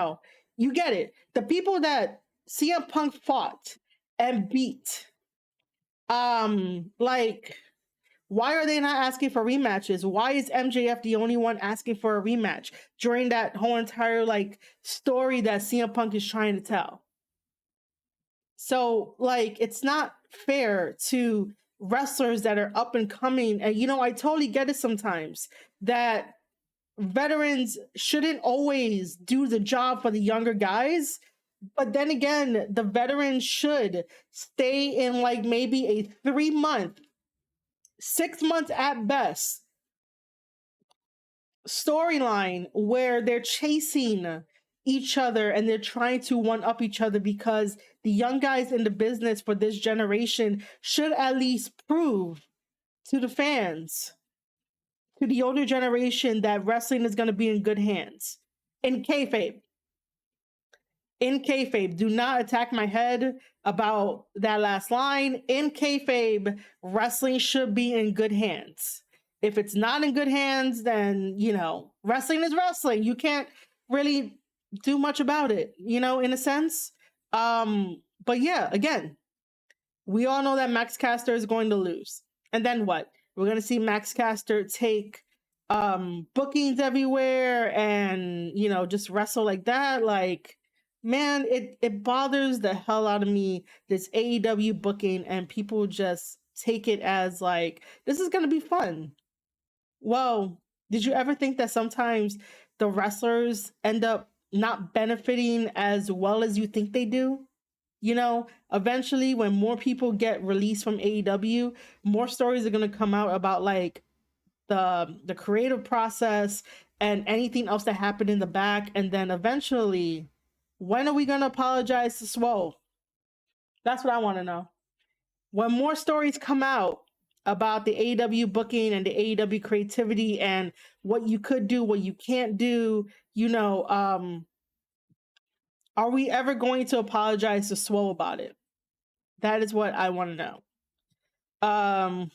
get it. The people that CM Punk fought and beat, like, why are they not asking for rematches? Why is MJF the only one asking for a rematch during that whole entire like story that CM Punk is trying to tell? So like, it's not fair to wrestlers that are up and coming. And I totally get it sometimes that veterans shouldn't always do the job for the younger guys. But then again, the veterans should stay in like maybe a 3-month, 6 months at best storyline where they're chasing each other and they're trying to one up each other, because the young guys in the business for this generation should at least prove to the fans, to the older generation, that wrestling is going to be in good hands. In kayfabe. In kayfabe. Do not attack my head about that last line. In kayfabe, wrestling should be in good hands. If it's not in good hands, then, wrestling is wrestling. You can't really do much about it, in a sense. But yeah, again, we all know that Max Caster is going to lose. And then what? We're going to see Max Caster take bookings everywhere and, just wrestle like that. Like, man, it bothers the hell out of me, this AEW booking, and people just take it as like, this is going to be fun. Well, did you ever think that sometimes the wrestlers end up not benefiting as well as you think they do? Eventually, when more people get released from AEW, more stories are going to come out about like the creative process and anything else that happened in the back. And then eventually, when are we going to apologize to Swole? That's what I want to know. When more stories come out about the AEW booking and the AEW creativity and what you could do, what you can't do, are we ever going to apologize to Swole about it? That is what I want to know.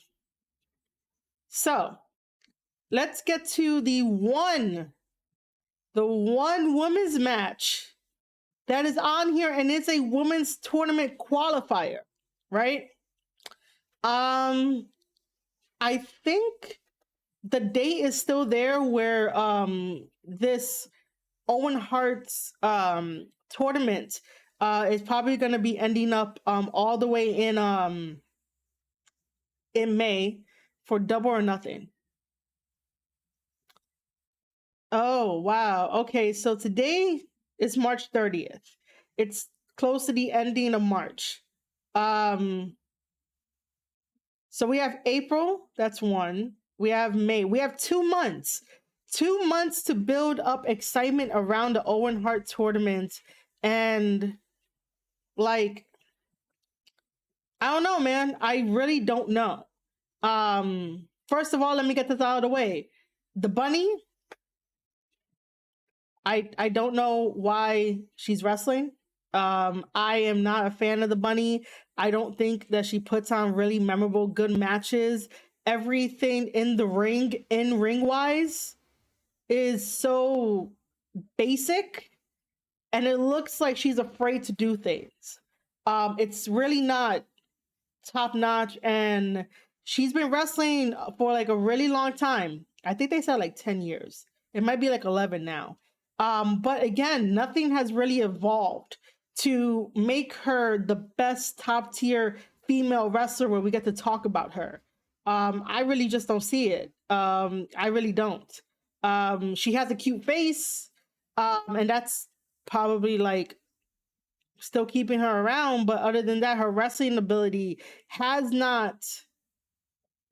So let's get to the one women's match that is on here, and it's a women's tournament qualifier, right? I think the date is still there where this Owen Hart's tournament is probably going to be ending up all the way in May for Double or Nothing. Oh, wow. Okay, so today is March 30th. It's close to the ending of March. So we have April, that's one. We have May. We have 2 months. 2 months to build up excitement around the Owen Hart tournament. And like, I don't know, man. I really don't know. First of all, let me get this out of the way. The bunny, I don't know why she's wrestling. I am not a fan of the bunny. I don't think that she puts on really memorable, good matches. Everything in the ring wise, is so basic, and it looks like she's afraid to do things. It's really not top notch, and she's been wrestling for like a really long time. I think they said like 10 years. It might be like 11 now. But again, nothing has really evolved to make her the best top tier female wrestler where we get to talk about her. I really just don't see it. I really don't. She has a cute face, and that's probably like still keeping her around. But other than that, her wrestling ability has not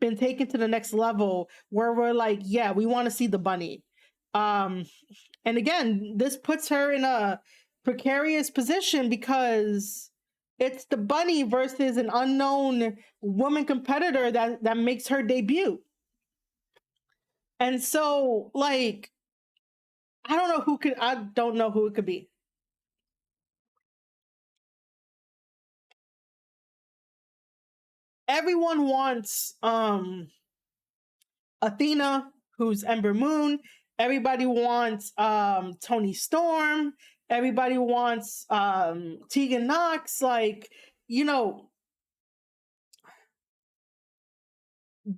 been taken to the next level where we're like, yeah, we want to see the bunny. And again, this puts her in a precarious position because it's the bunny versus an unknown woman competitor that makes her debut. And so, like, I don't know who it could be. Everyone wants Athena, who's Ember Moon. Everybody wants Tony Storm. Everybody wants Tegan Knox. Like,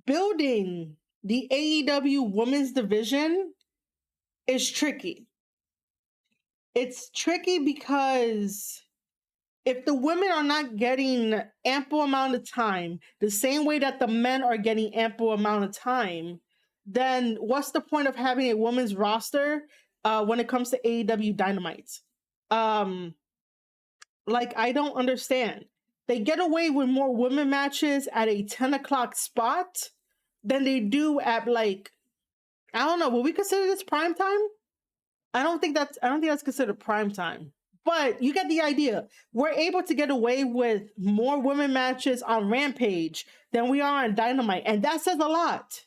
building the AEW women's division is tricky. It's tricky because if the women are not getting ample amount of time, the same way that the men are getting ample amount of time, then what's the point of having a women's roster when it comes to AEW Dynamite? Like, I don't understand. They get away with more women matches at a 10 o'clock spot than they do at like, I don't know, will we consider this prime time? I don't think that's considered prime time. But you get the idea. We're able to get away with more women matches on Rampage than we are on Dynamite. And that says a lot.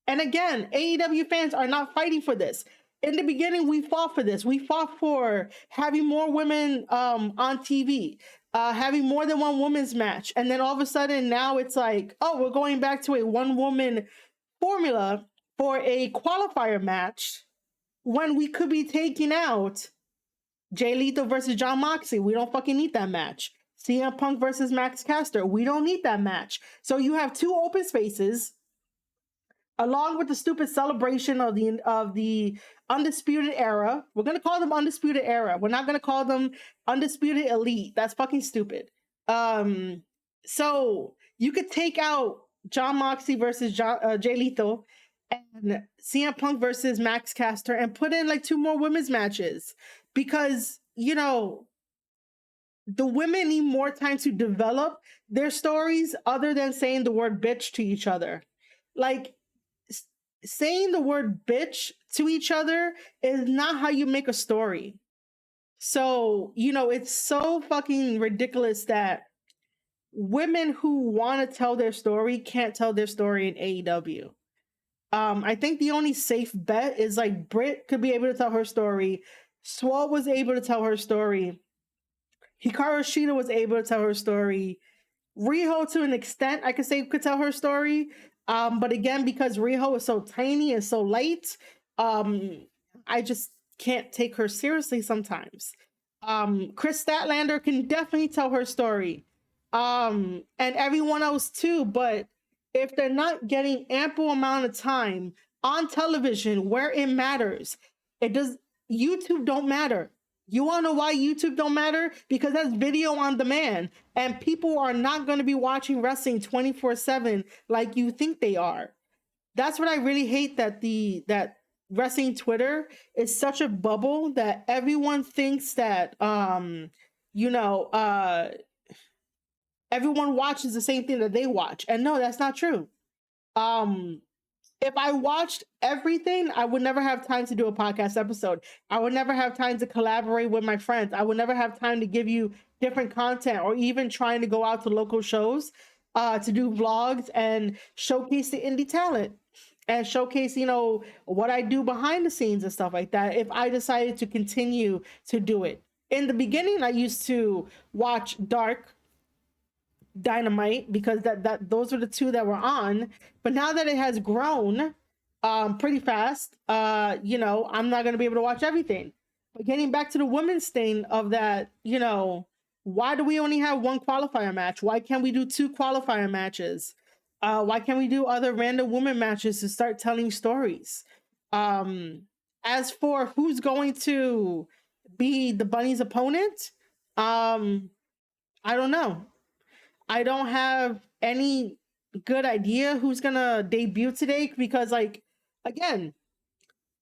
And again, AEW fans are not fighting for this. In the beginning, we fought for this. We fought for having more women on TV, having more than one women's match. And then all of a sudden now it's like, oh, we're going back to a one woman formula for a qualifier match when we could be taking out Jay Lethal versus John Moxley. We don't fucking need that match. CM Punk versus Max Caster. We don't need that match. So you have two open spaces, along with the stupid celebration of the Undisputed Era. We're gonna call them Undisputed Era. We're not gonna call them Undisputed Elite. That's fucking stupid. So you could take out John Moxley versus Jay Lethal and CM Punk versus Max Caster and put in like two more women's matches, because the women need more time to develop their stories other than saying the word bitch to each other. Like, saying the word bitch to each other is not how you make a story. So, it's so fucking ridiculous that women who want to tell their story can't tell their story in AEW. I think the only safe bet is like Britt could be able to tell her story. Swole was able to tell her story. Hikaru Shida was able to tell her story. Riho, to an extent, I could say could tell her story. But again, because Riho is so tiny and so light, I just can't take her seriously sometimes. Chris Statlander can definitely tell her story. And everyone else too, but if they're not getting ample amount of time on television where it matters, YouTube don't matter. You want to know why YouTube don't matter? Because that's video on demand, and people are not going to be watching wrestling 24/7 like you think they are. That's what I really hate, that wrestling Twitter is such a bubble that everyone thinks that everyone watches the same thing that they watch. And no, that's not true. If I watched everything, I would never have time to do a podcast episode. I would never have time to collaborate with my friends. I would never have time to give you different content, or even trying to go out to local shows to do vlogs and showcase the indie talent and showcase, what I do behind the scenes and stuff like that, if I decided to continue to do it. In the beginning, I used to watch Dark, Dynamite, because that those are the two that were on. But now that it has grown pretty fast, I'm not gonna be able to watch everything. But getting back to the women's thing of that, why do we only have one qualifier match? Why can't we do two qualifier matches? Why can't we do other random women matches to start telling stories? As for who's going to be the Bunny's opponent, I don't know. I don't have any good idea who's gonna debut today, because, like, again,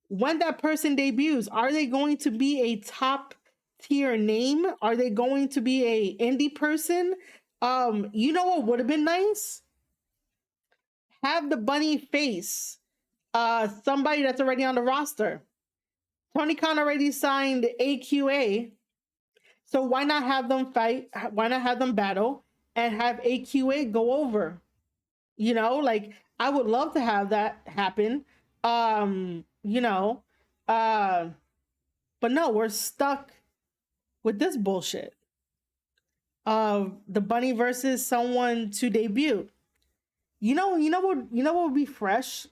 when that person debuts, are they going to be a top tier name? Are they going to be a indie person? You know what would have been nice? Have the Bunny face somebody that's already on the roster. Tony Khan already signed AQA, so why not have them fight? Why not have them battle and have AQA go over? Like, I would love to have that happen. But no, we're stuck with this bullshit of the Bunny versus someone to debut. What would be fresh?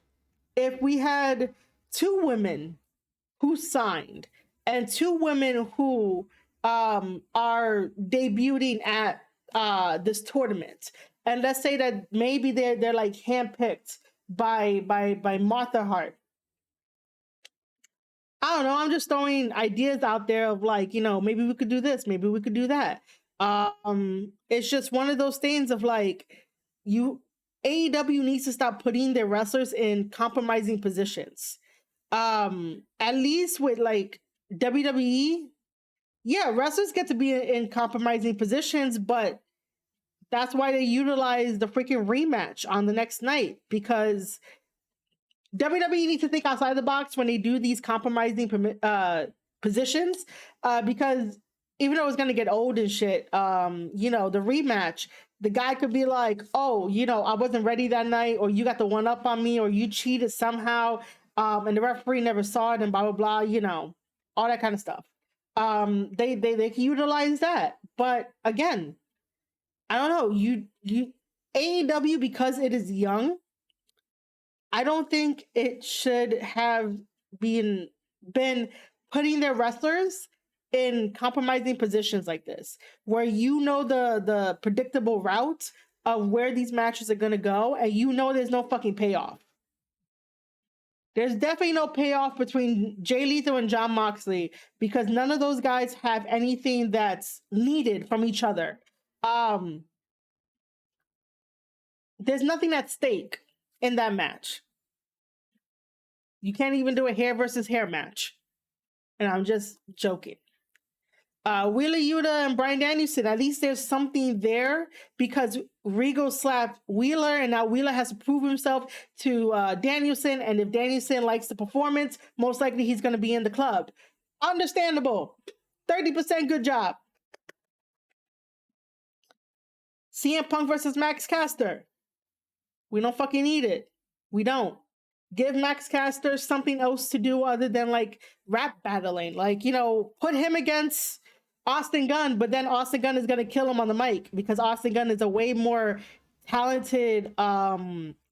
If we had two women who signed and two women who are debuting at this tournament, and let's say that maybe they're like handpicked by Martha Hart. I don't know. I'm just throwing ideas out there of, like, maybe we could do this, maybe we could do that. It's just one of those things of, like, AEW needs to stop putting their wrestlers in compromising positions. At least with, like, WWE, yeah, wrestlers get to be in compromising positions, but that's why they utilize the freaking rematch on the next night, because WWE needs to think outside the box when they do these compromising positions, because even though it's going to get old and shit, the rematch, the guy could be like, oh, I wasn't ready that night, or you got the one up on me, or you cheated somehow, and the referee never saw it, and blah, blah, blah, all that kind of stuff. They can utilize that. But again, I don't know, AEW, because it is young, I don't think it should have been been putting their wrestlers in compromising positions like this, where you know the predictable route of where these matches are gonna go, and you know there's no fucking payoff. There's definitely no payoff between Jay Lethal and Jon Moxley because none of those guys have anything that's needed from each other. There's nothing at stake in that match. You can't even do a hair versus hair match. And I'm just joking. Wheeler Yuta and Bryan Danielson, at least there's something there because Regal slapped Wheeler and now Wheeler has to prove himself to Danielson. And if Danielson likes the performance, most likely he's going to be in the club. Understandable. 30% good job. CM Punk versus Max Caster. We don't fucking need it. We don't. Give Max Caster something else to do other than like rap battling. Like, you know, put him against Austin Gunn, but then Austin Gunn is going to kill him on the mic because Austin Gunn is a way more talented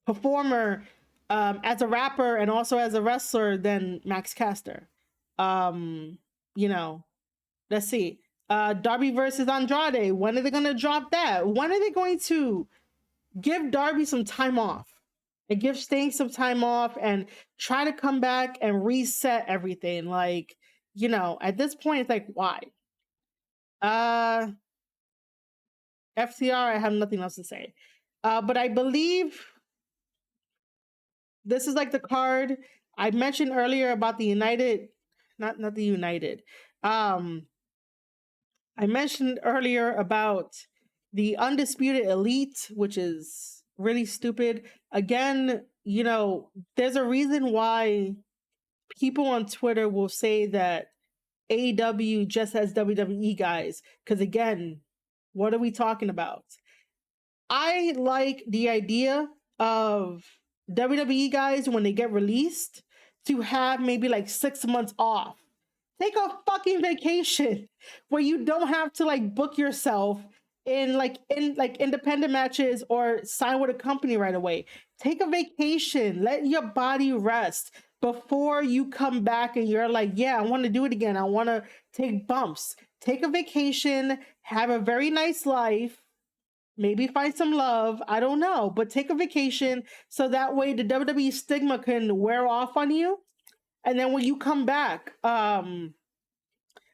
performer as a rapper and also as a wrestler than Max Caster. You know, let's see. Darby versus Andrade. When are they going to drop that? When are they going to give Darby some time off and give Sting some time off and try to come back and reset everything? Like, you know, at this point, it's like, why? FTR, I have nothing else to say. But I believe this is like the card I mentioned earlier about the United, not the United. I mentioned earlier about the Undisputed Elite, which is really stupid. Again, you know, there's a reason why people on Twitter will say that AEW just has WWE guys. Because again, what are we talking about? I like the idea of WWE guys when they get released to have maybe like 6 months off. Take a fucking vacation where you don't have to like book yourself in independent matches or sign with a company right away. Take a vacation, let your body rest before you come back and you're like, yeah, I want to do it again. I want to take bumps. Take a vacation, have a very nice life, maybe find some love. I don't know, but take a vacation so that way the WWE stigma can wear off on you. And then when you come back,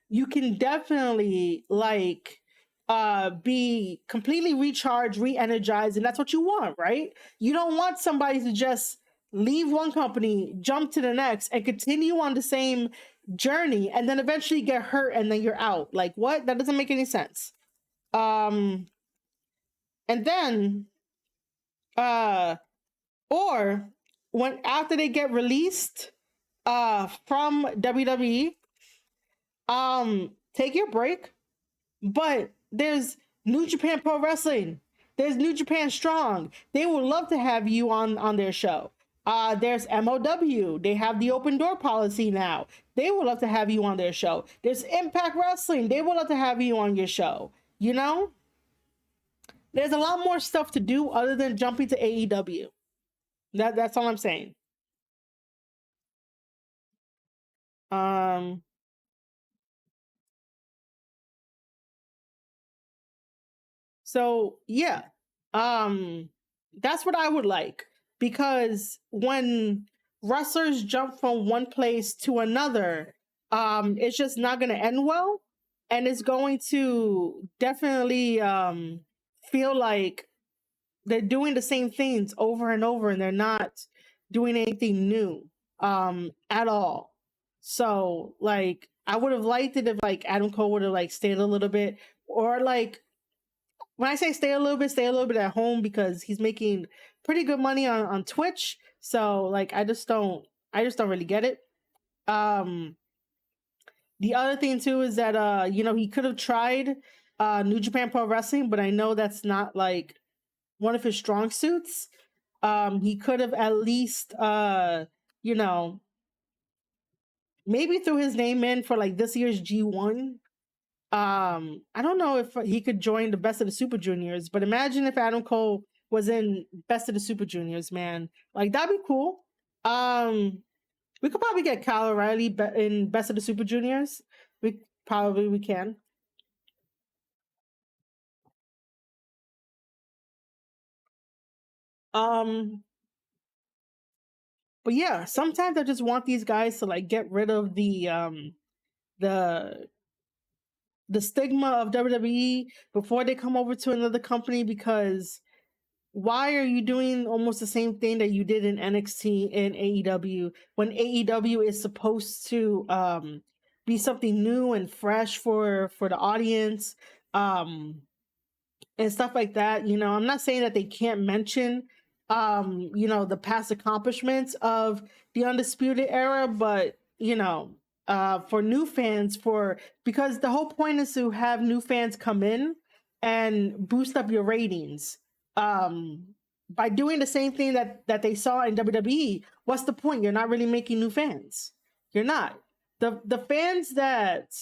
you can definitely like be completely recharged, re-energized, and that's what you want, right? You don't want somebody to just leave one company, jump to the next, and continue on the same journey, and then eventually get hurt, and then you're out. Like, what? That doesn't make any sense. And then, or when after they get released, from WWE, take your break. But there's New Japan Pro Wrestling. There's New Japan Strong. They would love to have you on their show. There's MOW. They have the open door policy now. They would love to have you on their show. There's Impact Wrestling. They would love to have you on your show. You know? There's a lot more stuff to do other than jumping to AEW. That's all I'm saying. So yeah, that's what I would like, because when wrestlers jump from one place to another, it's just not going to end well, and it's going to definitely feel like they're doing the same things over and over, and they're not doing anything new at all. So like, I would have liked it if like Adam Cole would have like stayed a little bit, or like, when I say stay a little bit at home, because he's making pretty good money on Twitch. So like, I just don't really get it. The other thing too is that you know, he could have tried New Japan Pro Wrestling, but I know that's not like one of his strong suits. He could have at least you know, maybe threw his name in for like this year's G1. I don't know if he could join the Best of the Super Juniors, but imagine if Adam Cole was in Best of the Super Juniors, man. Like, that'd be cool. We could probably get Kyle O'Reilly in Best of the Super Juniors. We can. Um, but yeah, sometimes I just want these guys to like get rid of the the stigma of WWE before they come over to another company, because why are you doing almost the same thing that you did in NXT and AEW when AEW is supposed to be something new and fresh for the audience? And stuff like that. I'm not saying that they can't mention the past accomplishments of the Undisputed Era, but for new fans, for because the whole point is to have new fans come in and boost up your ratings. Um by doing the same thing that they saw in WWE, what's the point? You're not really making new fans. You're not. The fans that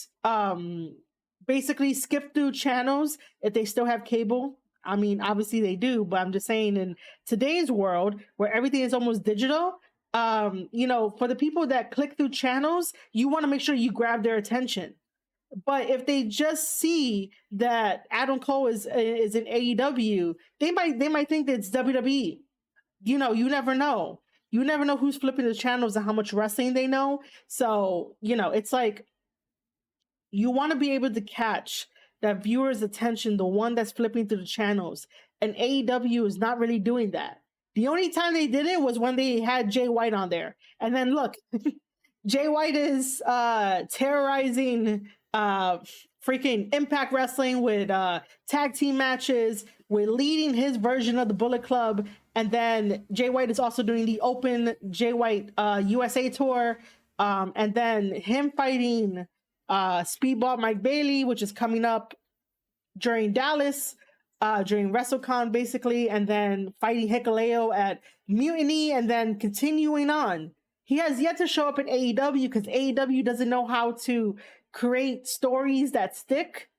basically skip through channels if they still have cable. I mean, obviously they do, but I'm just saying in today's world where everything is almost digital, for the people that click through channels, you want to make sure you grab their attention. But if they just see that Adam Cole is in AEW, they might think that it's WWE. You never know. You never know who's flipping the channels and how much wrestling they know. So, it's like you want to be able to catch that viewer's attention, the one that's flipping through the channels. And AEW is not really doing that. The only time they did it was when they had Jay White on there. And then look, Jay White is terrorizing freaking Impact Wrestling with tag team matches. We're leading his version of the Bullet Club. And then Jay White is also doing the Open Jay White USA tour. And then him fighting Speedball Mike Bailey, which is coming up during Dallas, during WrestleCon, basically, and then fighting Hikuleo at Mutiny, and then continuing on. He has yet to show up in AEW because AEW doesn't know how to create stories that stick.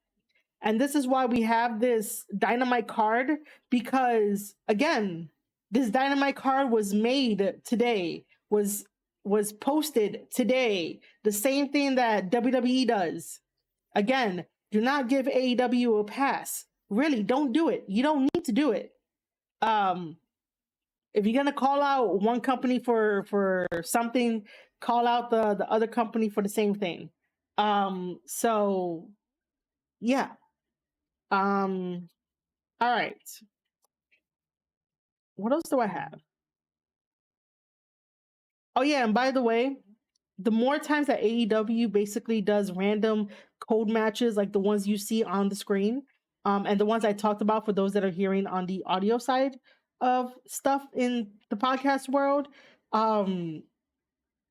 And this is why we have this Dynamite card, because again, this Dynamite card was made today, was posted today. The same thing that WWE does. Again, do not give AEW a pass. Really, don't do it. You don't need to do it. If you're gonna call out one company for something, call out the other company for the same thing. So yeah. All right. What else do I have? Oh yeah, and by the way, the more times that AEW basically does random code matches like the ones you see on the screen, and the ones I talked about for those that are hearing on the audio side of stuff in the podcast world, um,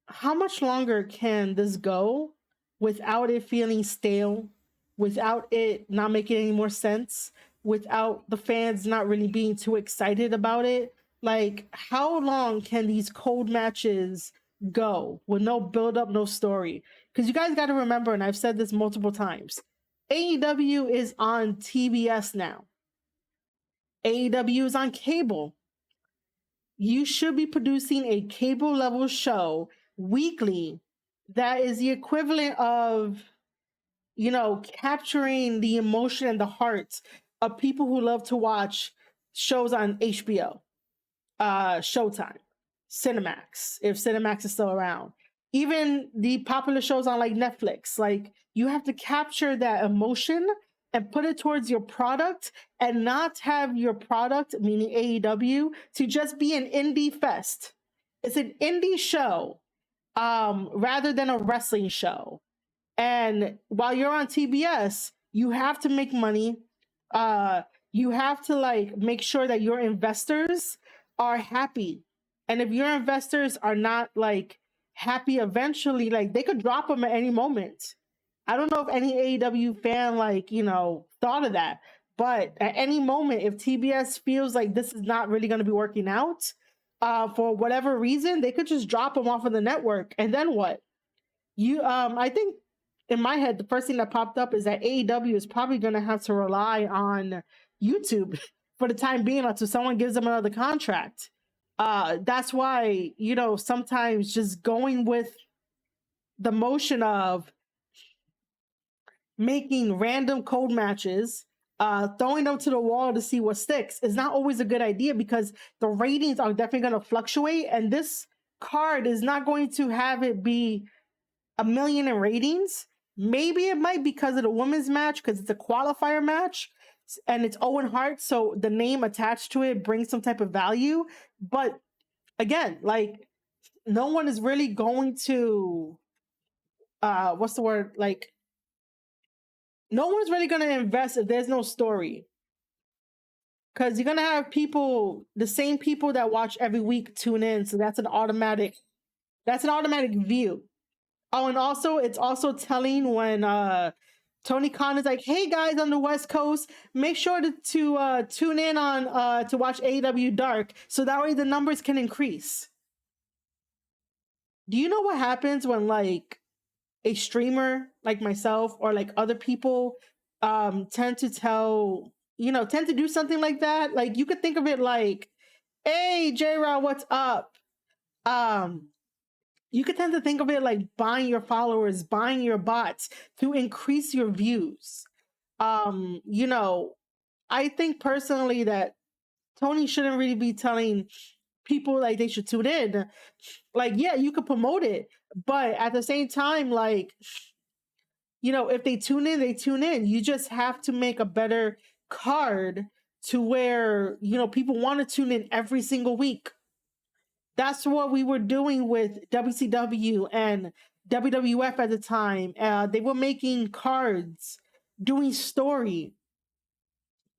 how much longer can this go without it feeling stale, without it not making any more sense, without the fans not really being too excited about it? Like, how long can these cold matches go with no build up, no story? Because you guys got to remember, and I've said this multiple times, AEW is on TBS now. AEW is on cable. You should be producing a cable level show weekly that is the equivalent of, capturing the emotion and the hearts of people who love to watch shows on HBO, Showtime, Cinemax, if Cinemax is still around, even the popular shows on like Netflix. Like, you have to capture that emotion and put it towards your product, and not have your product, meaning AEW, to just be an indie fest. It's an indie show, rather than a wrestling show. And while you're on TBS, you have to make money. Uh, you have to like make sure that your investors are happy. And if your investors are not like happy eventually, like they could drop them at any moment. I don't know if any AEW fan like, thought of that. But at any moment, if TBS feels like this is not really going to be working out, for whatever reason, they could just drop them off of the network. And then what? I think in my head, the first thing that popped up is that AEW is probably going to have to rely on YouTube for the time being until someone gives them another contract. That's why, sometimes just going with the motion of making random code matches, throwing them to the wall to see what sticks is not always a good idea, because the ratings are definitely going to fluctuate. And this card is not going to have it be a million in ratings. Maybe it might, because of the women's match, because it's a qualifier match and it's Owen Hart. So the name attached to it brings some type of value. But again, like, no one is really going to, what's the word? Like, no one's really going to invest if there's no story. Because you're going to have people, the same people that watch every week, tune in. So that's an automatic view. Oh, and also it's also telling when Tony Khan is like, "Hey guys on the West Coast, make sure to tune in on to watch AEW Dark, so that way the numbers can increase." Do you know what happens when, like, a streamer like myself or like other people tend to tend to do something like that? Like, you could think of it like, "Hey J-Rod, what's up?" Um you could tend to think of it like buying your followers, buying your bots to increase your views. Um, you know, I think personally that Tony shouldn't really be telling people like they should tune in. Like, yeah, you could promote it, but at the same time, like, if they tune in, they tune in. You just have to make a better card to where, people want to tune in every single week. That's what we were doing with WCW and WWF at the time. They were making cards, doing story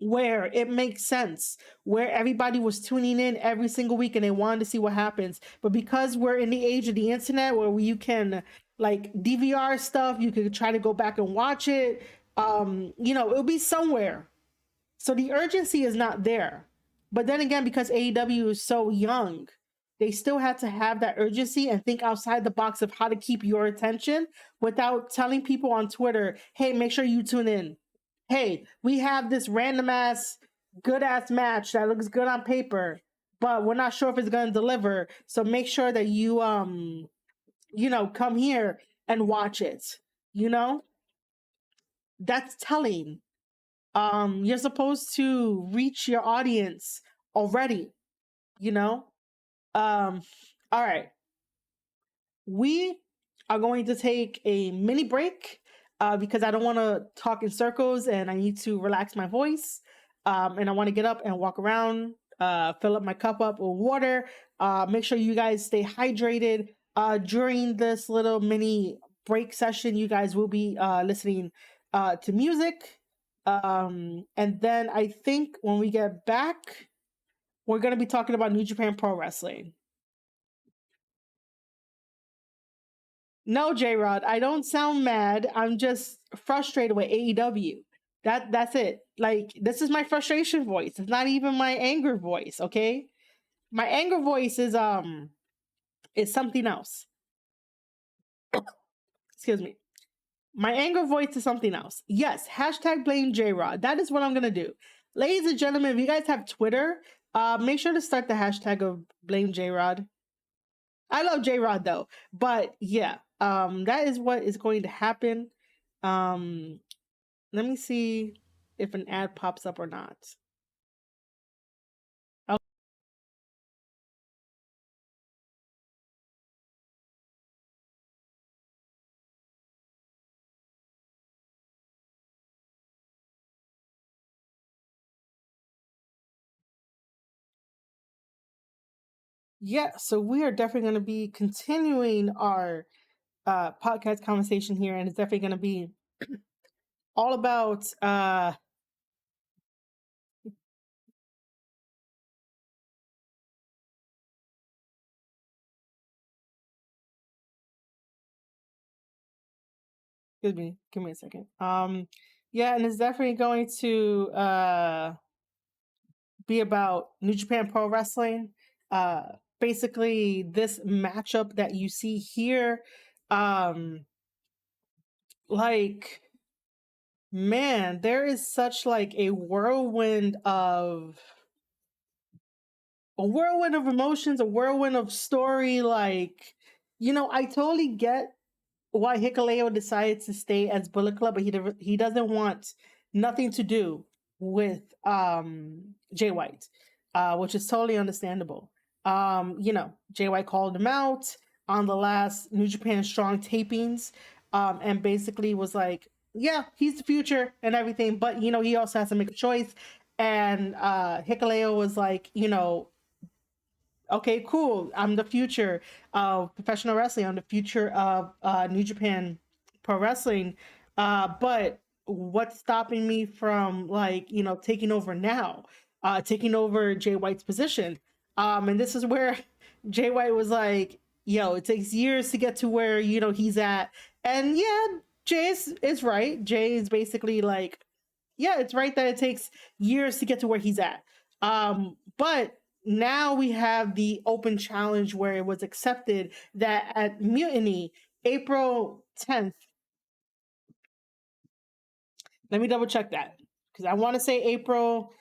where it makes sense, where everybody was tuning in every single week and they wanted to see what happens. But because we're in the age of the internet where you can, like, DVR stuff, you can try to go back and watch it. It'll be somewhere. So the urgency is not there. But then again, because AEW is so young, they still had to have that urgency and think outside the box of how to keep your attention without telling people on Twitter, "Hey, make sure you tune in. Hey, we have this random ass, good ass match that looks good on paper, but we're not sure if it's going to deliver. So make sure that you, come here and watch it." You know, that's telling. You're supposed to reach your audience already, you know? Um, all right. We are going to take a mini break because I don't want to talk in circles and I need to relax my voice. And I want to get up and walk around, fill up my cup up with water. Make sure you guys stay hydrated. During this little mini break session, you guys will be listening to music. And then I think when we get back, we're going to be talking about New Japan Pro Wrestling. No, J Rod, I don't sound mad. I'm just frustrated with AEW. That's it. Like, this is my frustration voice. It's not even my anger voice, okay? My anger voice is something else. Excuse me. My anger voice is something else. Yes, hashtag blame J Rod. That is what I'm gonna do. Ladies and gentlemen, if you guys have Twitter, make sure to start the hashtag of blame J Rod. I love J Rod though, but yeah, that is what is going to happen. Um, Let me see if an ad pops up or not. Oh, yeah, so we are definitely going to be continuing our podcast conversation here, and it's definitely going to be all about excuse me, give me a second. Yeah, and it's definitely going to be about New Japan Pro Wrestling. Uh, Basically, this matchup that you see here, um, like, man, there is such like a whirlwind of a whirlwind of emotions, a whirlwind of story. Like, I totally get why Hikuleo decided to stay as Bullet Club, but he doesn't want nothing to do with Jay White, which is totally understandable. Jay White called him out on the last New Japan Strong tapings, and basically was like, "Yeah, he's the future and everything," but he also has to make a choice. And Hikuleo was like, okay, cool. I'm the future of professional wrestling. I'm the future of New Japan Pro Wrestling. But what's stopping me from taking over now, taking over Jay White's position? And this is where Jay White was like, "Yo, it takes years to get to where he's at." And yeah, Jay is right. Jay is basically like, yeah, it's right that it takes years to get to where he's at. But now we have the open challenge where it was accepted that at Mutiny, April 10th, let me double check that because I want to say April.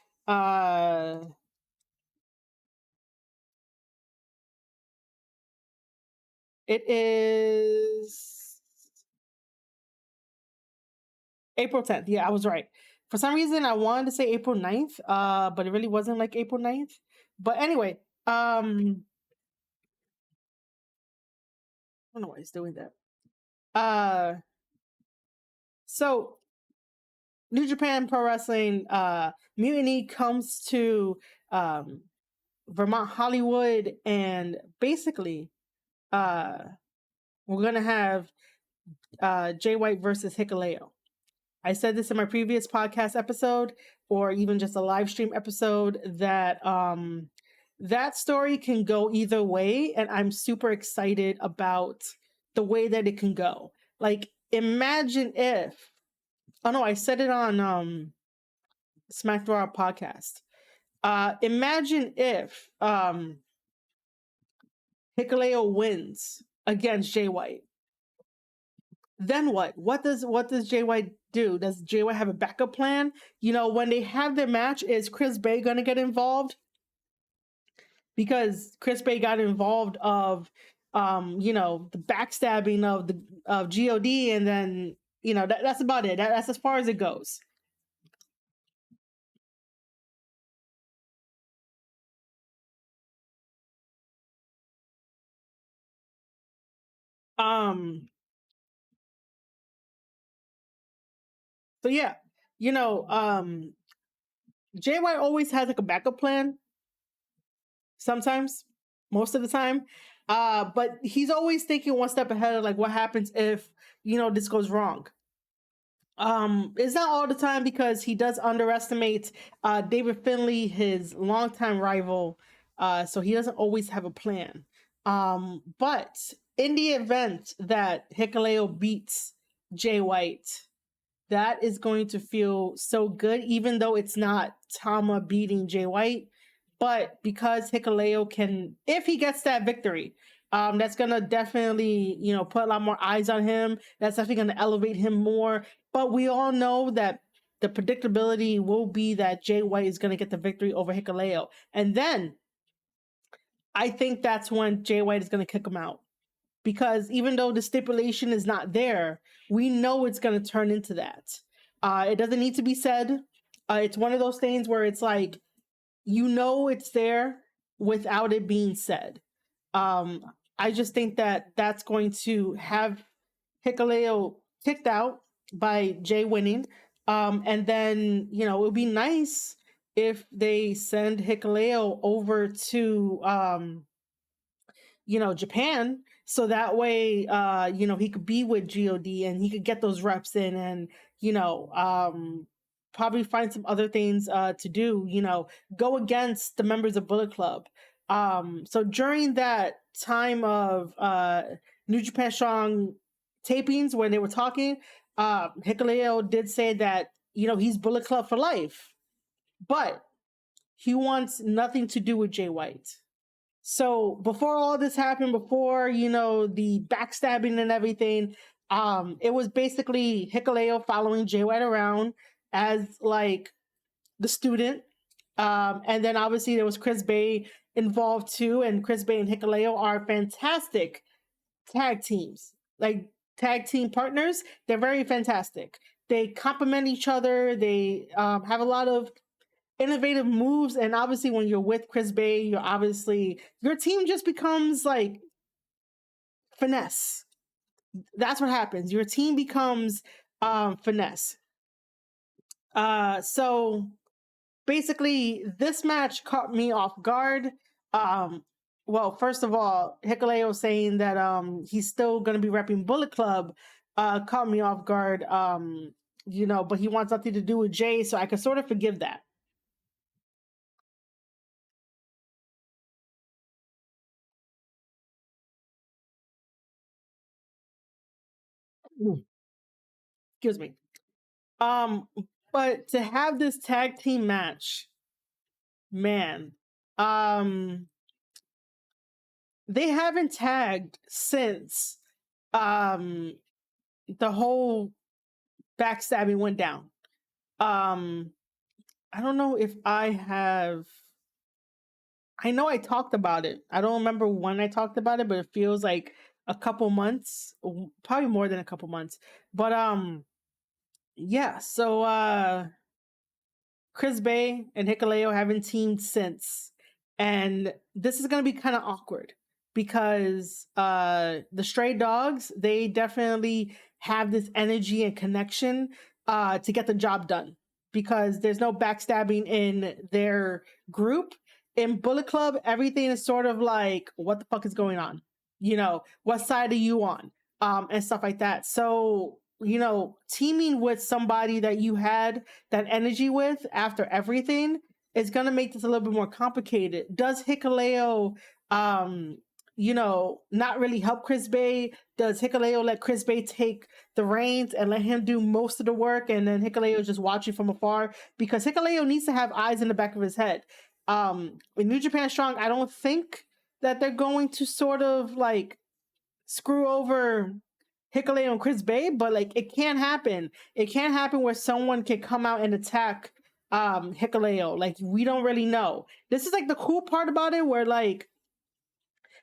It is April 10th. Yeah, I was right. For some reason, I wanted to say April 9th, but it really wasn't like April 9th. But anyway, I don't know why he's doing that. So New Japan Pro Wrestling Mutiny comes to um, Vermont Hollywood, and basically, uh, we're gonna have Jay White versus Hikuleo. I said this in my previous podcast episode, or even just a live stream episode, that that story can go either way, and I'm super excited about the way that it can go. Like, imagine if, oh no, I said it on Smack Through Our podcast. Imagine if Hikuleo wins against Jay White. Then what? What does Jay White do? Does Jay White have a backup plan? When they have their match, is Chris Bay gonna get involved? Because Chris Bay got involved of the backstabbing of God, and then that's about it. That's as far as it goes. Um so yeah, you know, um Jay White always has like a backup plan sometimes, most of the time. But he's always thinking one step ahead of like what happens if, this goes wrong. It's not all the time because he does underestimate David Finley, his longtime rival. So he doesn't always have a plan. But in the event that Hikuleo beats Jay White, that is going to feel so good, even though it's not Tama beating Jay White. But because Hikuleo can, if he gets that victory, that's gonna definitely, put a lot more eyes on him. That's definitely gonna elevate him more. But we all know that the predictability will be that Jay White is gonna get the victory over Hikuleo, and then I think that's when Jay White is gonna kick him out, because even though the stipulation is not there, we know it's going to turn into that. It doesn't need to be said. It's one of those things where it's like, it's there without it being said. Um, I just think that that's going to have Hikuleo kicked out by Jay winning. And then, it would be nice if they send Hikuleo over to Japan. So that way, he could be with God and he could get those reps in, and, probably find some other things to do, go against the members of Bullet Club. So during that time of New Japan Strong tapings, when they were talking, Hikuleo did say that, he's Bullet Club for life, but he wants nothing to do with Jay White. So before all this happened, before, the backstabbing and everything, it was basically Hikuleo following Jay White around as like the student. And then obviously there was Chris Bay involved too, and Chris Bay and Hikuleo are fantastic tag teams, like tag team partners. They're very fantastic. They complement each other. They have a lot of innovative moves, and obviously, when you're with Chris Bay, you're obviously your team just becomes like finesse. That's what happens. Your team becomes finesse. So basically, this match caught me off guard. Um, well, first of all, Hikuleo saying that he's still going to be repping Bullet Club caught me off guard. But he wants nothing to do with Jay, so I could sort of forgive that. Excuse me. Um, but to have this tag team match, man, um, they haven't tagged since um the whole backstabbing went down. Um, I don't know if I have. I know I talked about it. I don't remember when I talked about it, but it feels like a couple months, probably more than a couple months. But yeah. So Chris Bay and Hikuleo haven't teamed since. And this is going to be kind of awkward because the Stray Dogs, they definitely have this energy and connection to get the job done because there's no backstabbing in their group. In Bullet Club, everything is sort of like, what the fuck is going on? What side are you on? And stuff like that. So, teaming with somebody that you had that energy with after everything is going to make this a little bit more complicated. Does Hikuleo, not really help Chris Bay? Does Hikuleo let Chris Bay take the reins and let him do most of the work, and then Hikuleo is just watching from afar? Because Hikuleo needs to have eyes in the back of his head. With New Japan Strong, I don't think that they're going to sort of like screw over Hikuleo and Chris Bay, but like it can't happen. It can't happen where someone can come out and attack Hikuleo. Like we don't really know. This is like the cool part about it, where like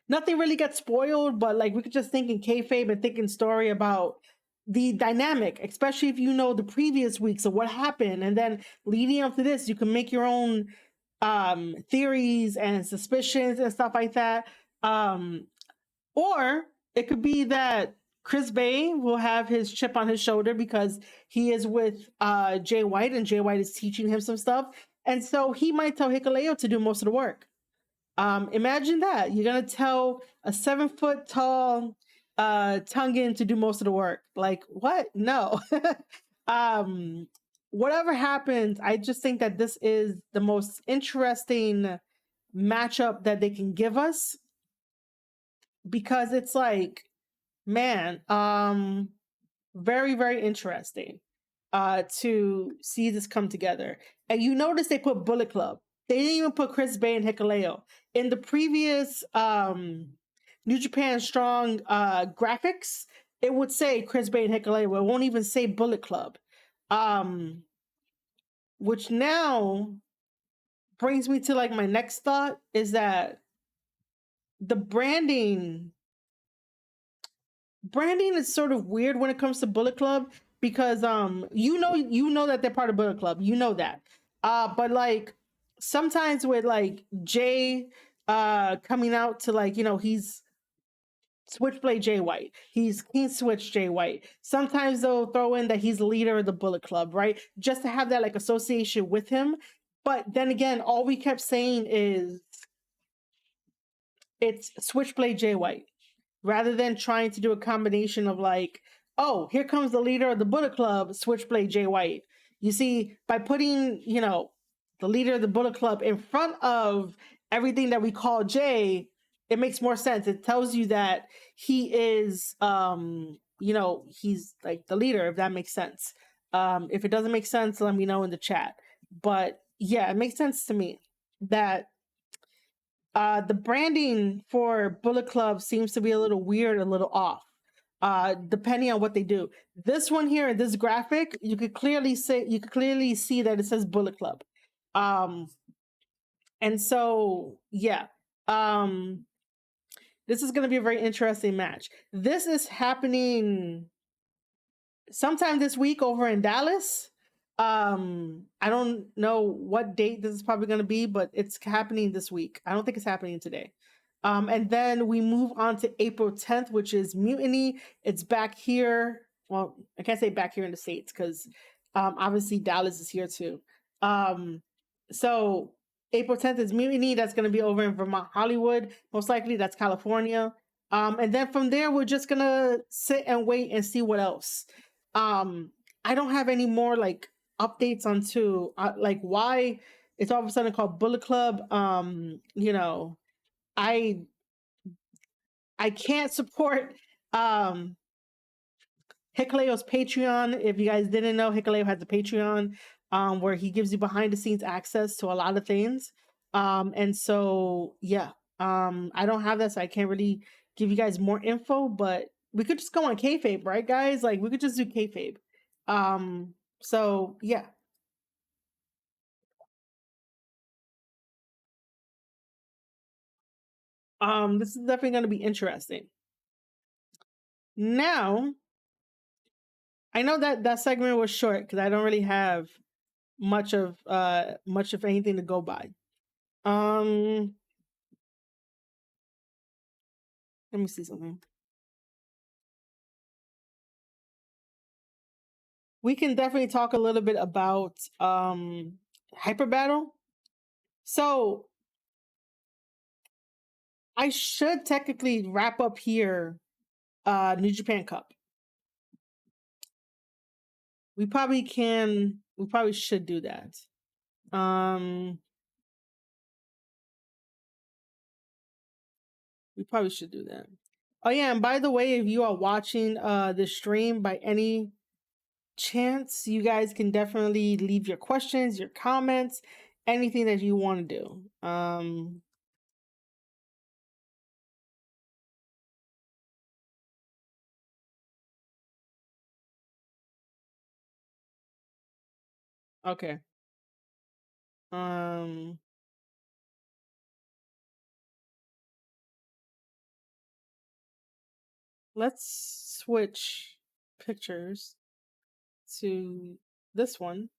nothing really gets spoiled, but like we could just think in kayfabe and think in story about the dynamic, especially if you know the previous weeks of what happened, and then leading up to this, you can make your own theories and suspicions and stuff like that. Or it could be that Chris Bay will have his chip on his shoulder because he is with Jay White, and Jay White is teaching him some stuff. And so he might tell Hikuleo to do most of the work. Imagine that. You're going to tell a 7-foot tall Tongan to do most of the work. Like, what? No. Whatever happens, I just think that this is the most interesting matchup that they can give us, because it's like, man, very, very interesting to see this come together. And you notice they put Bullet Club. They didn't even put Chris Bay and Hikuleo. In the previous New Japan Strong graphics, it would say Chris Bay and Hikuleo. It won't even say Bullet Club. Which now brings me to like my next thought is that the branding is sort of weird when it comes to Bullet Club, because you know that they're part of Bullet Club. You know that. But like sometimes with like Jay coming out to like, he's Switchblade Jay White. He's King Switch Jay White. Sometimes they'll throw in that he's the leader of the Bullet Club, right? Just to have that like association with him. But then again, all we kept saying is it's Switchblade Jay White, rather than trying to do a combination of like, oh, here comes the leader of the Bullet Club, Switchblade Jay White. You see, by putting, the leader of the Bullet Club in front of everything that we call Jay, it makes more sense. It tells you that he is, he's like the leader, if that makes sense. If it doesn't make sense, let me know in the chat. But yeah, it makes sense to me that the branding for Bullet Club seems to be a little weird, a little off, depending on what they do. This one here, this graphic, you could clearly see that it says Bullet Club. And so, yeah, Um, this is going to be a very interesting match. This is happening sometime this week over in Dallas. I don't know what date this is probably going to be, but it's happening this week. I don't think it's happening today. And then we move on to April 10th, which is Mutiny. It's back here. Well, I can't say back here in the States because obviously Dallas is here too. So April 10th is Mutiny. That's going to be over in Vermont, Hollywood. Most likely that's California. And then from there, we're just going to sit and wait and see what else. I don't have any more like updates onto like why it's all of a sudden called Bullet Club. I I can't support Hikuleo's Patreon. If you guys didn't know, Hikuleo has a Patreon where he gives you behind the scenes access to a lot of things. And so yeah, I don't have that, so I can't really give you guys more info, but we could just go on kayfabe, right, guys? Like we could just do kayfabe. So yeah. This is definitely going to be interesting. Now, I know that that segment was short because I don't really have much of anything to go by. Um, let me see something. We can definitely talk a little bit about Hyper Battle. So I should technically wrap up here New Japan Cup. We probably can, we probably should do that. We probably should do that. Oh yeah, and by the way, if you are watching the stream by any chance, you guys can definitely leave your questions, your comments, anything that you want to do. Okay. Um let's switch pictures to this one.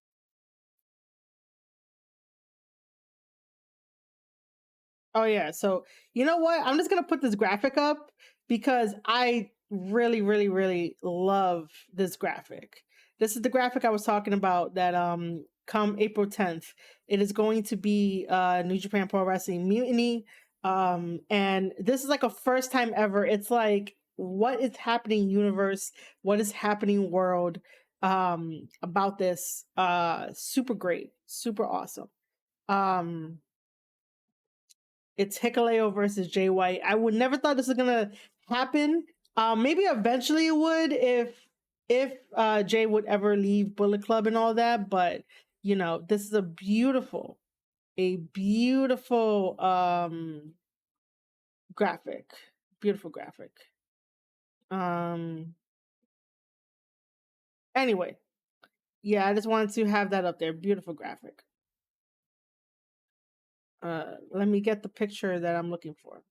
Oh yeah. So you know what? I'm just gonna put this graphic up because I really, really, really love this graphic. This is the graphic I was talking about that come April 10th. It is going to be New Japan Pro Wrestling Mutiny. And this is like a first time ever. It's like what is happening universe, what is happening world about this. Super great, super awesome. Um it's Hikuleo versus Jay White. I would never thought this was gonna happen. Maybe eventually it would if Jay would ever leave Bullet Club and all that. But you know, this is a beautiful graphic, beautiful graphic. Um. Anyway, yeah, I just wanted to have that up there. Beautiful graphic. Let me get the picture that I'm looking for.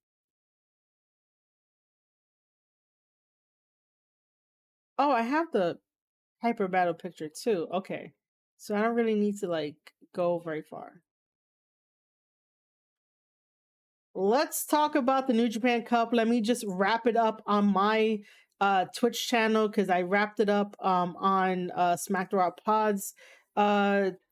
Oh, I have the Hyper Battle picture too. Okay. So I don't really need to like go very far. Let's talk about the New Japan Cup. Let me just wrap it up on my Twitch channel because I wrapped it up on Smack the Rock Pod's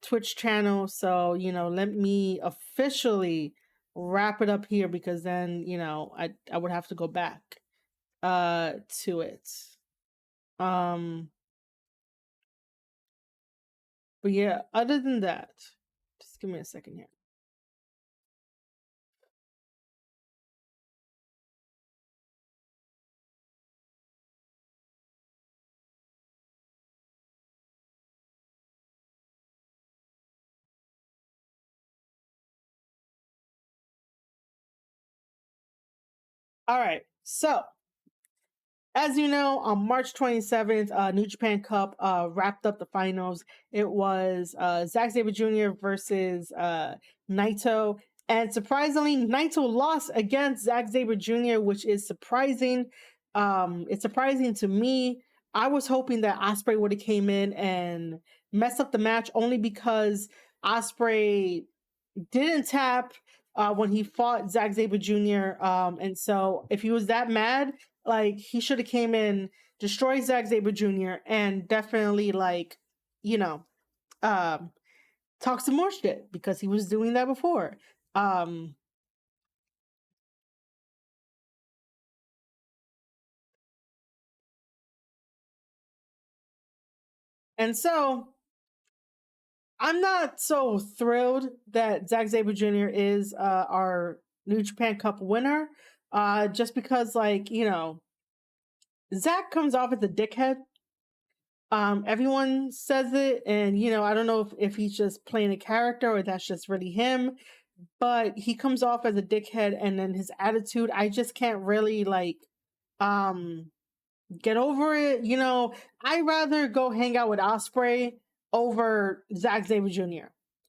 Twitch channel. So, you know, let me officially wrap it up here because then, you know, I would have to go back to it. Um but yeah, other than that, just give me a second here. All right. So, as you know, on March 27th, New Japan Cup wrapped up the finals. It was Zack Sabre Jr. versus Naito. And surprisingly, Naito lost against Zack Sabre Jr., which is surprising. It's surprising to me. I was hoping that Osprey would have came in and messed up the match only because Osprey didn't tap when he fought Zack Sabre Jr. And so if he was that mad, like he should have came in, destroyed Zack Sabre Jr. and definitely like, you know, um, talk some more shit because he was doing that before. Um, and so I'm not so thrilled that Zack Sabre Jr. is our New Japan Cup winner. Just because, like, Zack comes off as a dickhead. Everyone says it, and I don't know if he's just playing a character or that's just really him, but he comes off as a dickhead, and then his attitude, I just can't really like um get over it. I'd rather go hang out with Osprey over Zack Sabre Jr.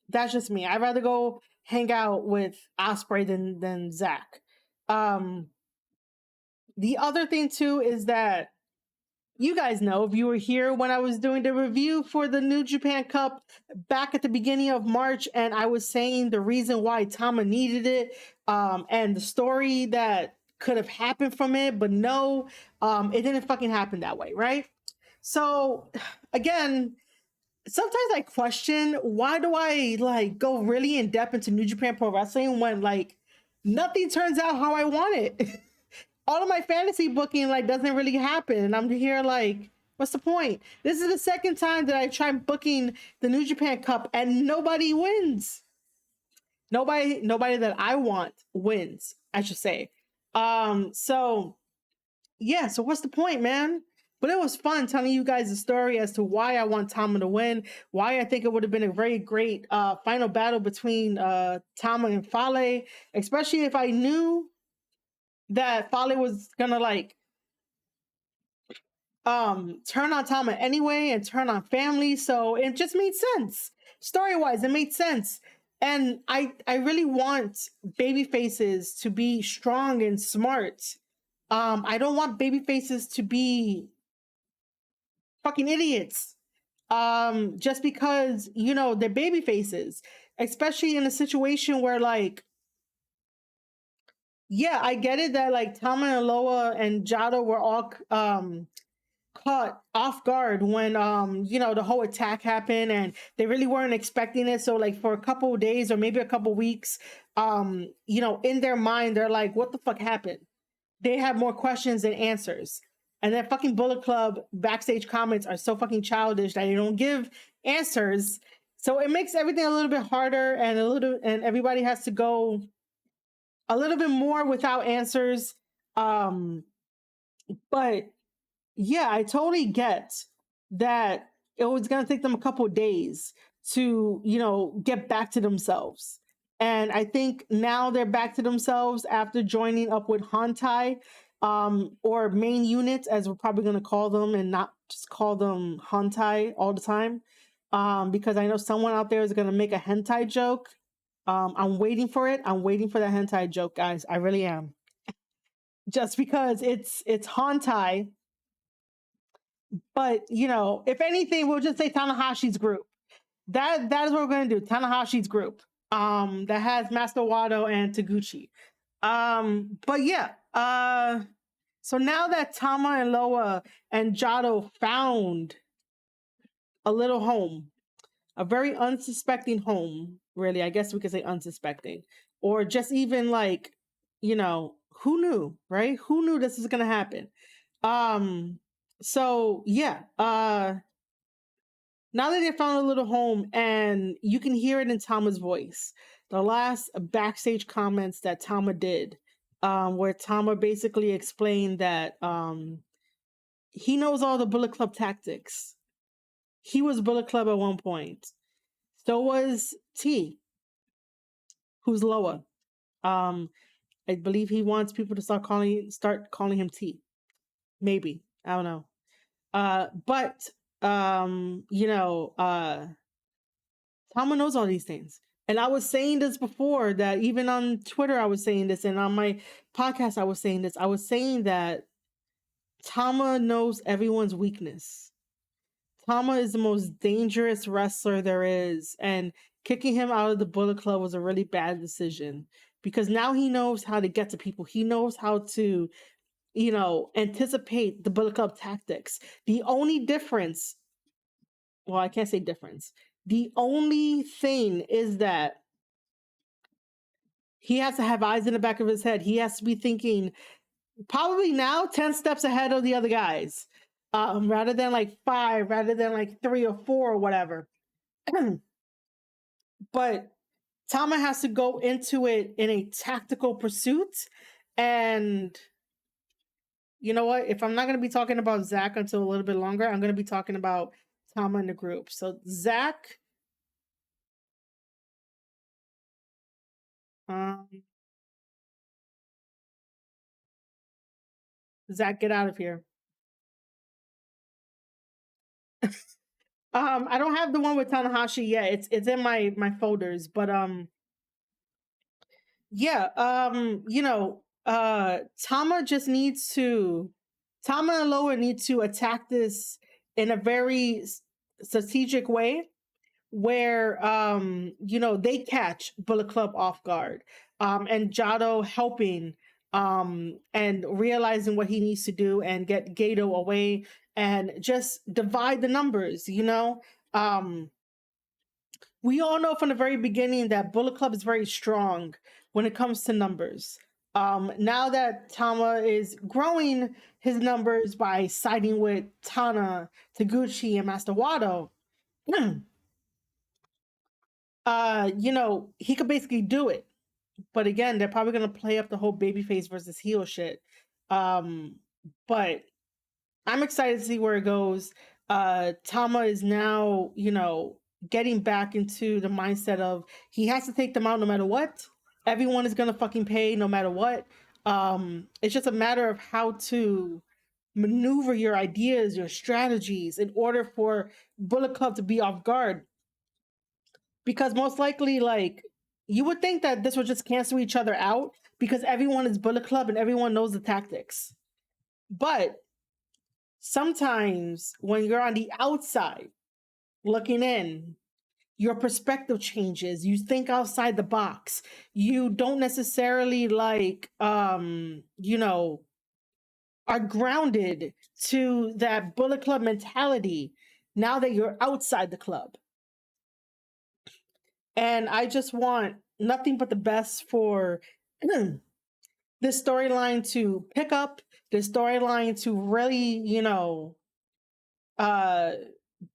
That's just me. I'd rather go hang out with Osprey than Zack. Um, the other thing too is that you guys know if you were here when I was doing the review for the New Japan Cup back at the beginning of March, and I was saying the reason why Tama needed it, and the story that could have happened from it, but no, it didn't fucking happen that way, right? So again, sometimes I question why do I like go really in depth into New Japan Pro Wrestling when like nothing turns out how I want it. All of my fantasy booking like doesn't really happen, and I'm here like, what's the point? This is the second time that I tried booking the New Japan Cup and nobody wins. Nobody that I want wins, I should say. So yeah, so what's the point, man? But it was fun telling you guys the story as to why I want Tama to win, why I think it would have been a very great final battle between Tama and Fale, especially if I knew that Fale was gonna like turn on Tama anyway and turn on family. So it just made sense. Story-wise, it made sense. And I really want baby faces to be strong and smart. I don't want baby faces to be fucking idiots. Just because, they're baby faces. Especially in a situation where like, yeah, I get it that like Tama and Loa and Jado were all caught off guard when the whole attack happened and they really weren't expecting it. So like for a couple of days or maybe a couple of weeks, in their mind they're like, what the fuck happened? They have more questions than answers. And then fucking Bullet Club backstage comments are so fucking childish that they don't give answers. So it makes everything a little bit harder and everybody has to go a little bit more without answers. But yeah, I totally get that it was going to take them a couple of days to, get back to themselves. And I think now they're back to themselves after joining up with Hantai, or main units, as we're probably going to call them and not just call them Hantai all the time. Because I know someone out there is going to make a hentai joke. I'm waiting for it. I'm waiting for that hentai joke, guys. I really am. Just because it's Hantai, but if anything, we'll just say Tanahashi's group. That is what we're gonna do. Tanahashi's group. That has Master Wado and Taguchi. But yeah. So now that Tama and Loa and Jado found a little home, a very unsuspecting home, really, I guess we could say unsuspecting, or just even like, who knew, right? Who knew this was gonna happen? So yeah, now that they found a little home and you can hear it in Tama's voice, the last backstage comments that Tama did, where Tama basically explained that he knows all the Bullet Club tactics. He was Bullet Club at one point. So was T, who's Loa. I believe he wants people to start calling him T. Maybe. I don't know. But Tama knows all these things. And I was saying this before, that even on Twitter I was saying this, and on my podcast I was saying this. I was saying that Tama knows everyone's weakness. Tama is the most dangerous wrestler there is, and kicking him out of the Bullet Club was a really bad decision, because now he knows how to get to people. He knows how to, anticipate the Bullet Club tactics. The only difference, well, I can't say difference. The only thing is that he has to have eyes in the back of his head. He has to be thinking probably now 10 steps ahead of the other guys, rather than like 5, rather than like 3 or 4 or whatever. But Tama has to go into it in a tactical pursuit. And you know what? If I'm not going to be talking about Zach until a little bit longer, I'm going to be talking about Tama in the group. So Zach, um, Zach, get out of here. I don't have the one with Tanahashi yet. It's in my folders, but yeah, Tama just needs to, Tama and Loa need to attack this in a very strategic way, where they catch Bullet Club off guard, and Jado helping, and realizing what he needs to do and get Gato away and just divide the numbers. We all know from the very beginning that Bullet Club is very strong when it comes to numbers. Now that Tama is growing his numbers by siding with Tana, Taguchi, and Master Wado, he could basically do it. But again, they're probably gonna play up the whole babyface versus heel shit. But I'm excited to see where it goes. Tama is now, getting back into the mindset of he has to take them out no matter what. Everyone is gonna fucking pay no matter what. It's just a matter of how to maneuver your ideas, your strategies, in order for Bullet Club to be off guard. Because most likely, like, you would think that this would just cancel each other out because everyone is Bullet Club and everyone knows the tactics. But sometimes when you're on the outside looking in, your perspective changes. You think outside the box. You don't necessarily are grounded to that Bullet Club mentality now that you're outside the club. And I just want nothing but the best for this storyline to pick up, this storyline to really,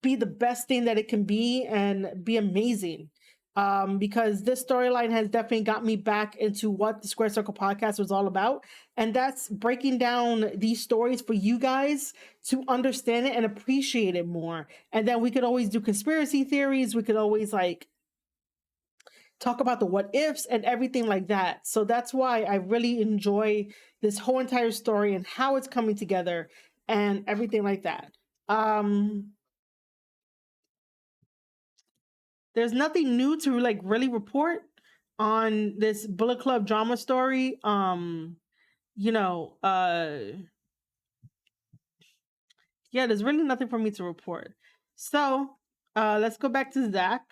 be the best thing that it can be and be amazing. Because this storyline has definitely got me back into what the Square Circle podcast was all about. And that's breaking down these stories for you guys to understand it and appreciate it more. And then we could always do conspiracy theories. We could always talk about the what ifs and everything like that. So that's why I really enjoy this whole entire story and how it's coming together and everything like that. There's nothing new to really report on this Bullet Club drama story. You know, yeah, there's really nothing for me to report. So, let's go back to Zach.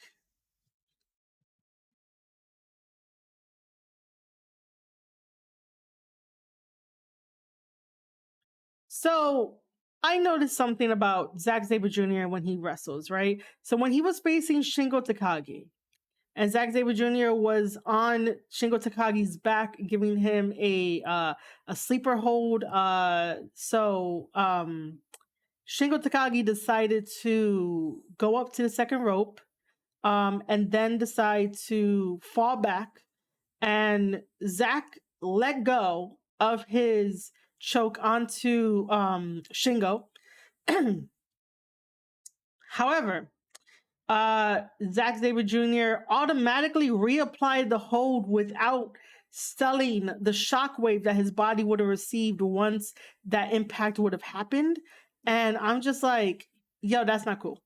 So, I noticed something about Zack Sabre Jr. when he wrestles, right? So when he was facing Shingo Takagi, and Zack Sabre Jr. was on Shingo Takagi's back, giving him a sleeper hold. Shingo Takagi decided to go up to the second rope, and then decide to fall back, and Zack let go of his choke onto Shingo. However, Zack Sabre Jr. automatically reapplied the hold without selling the shockwave that his body would have received once that impact would have happened. And I'm just like, yo, that's not cool.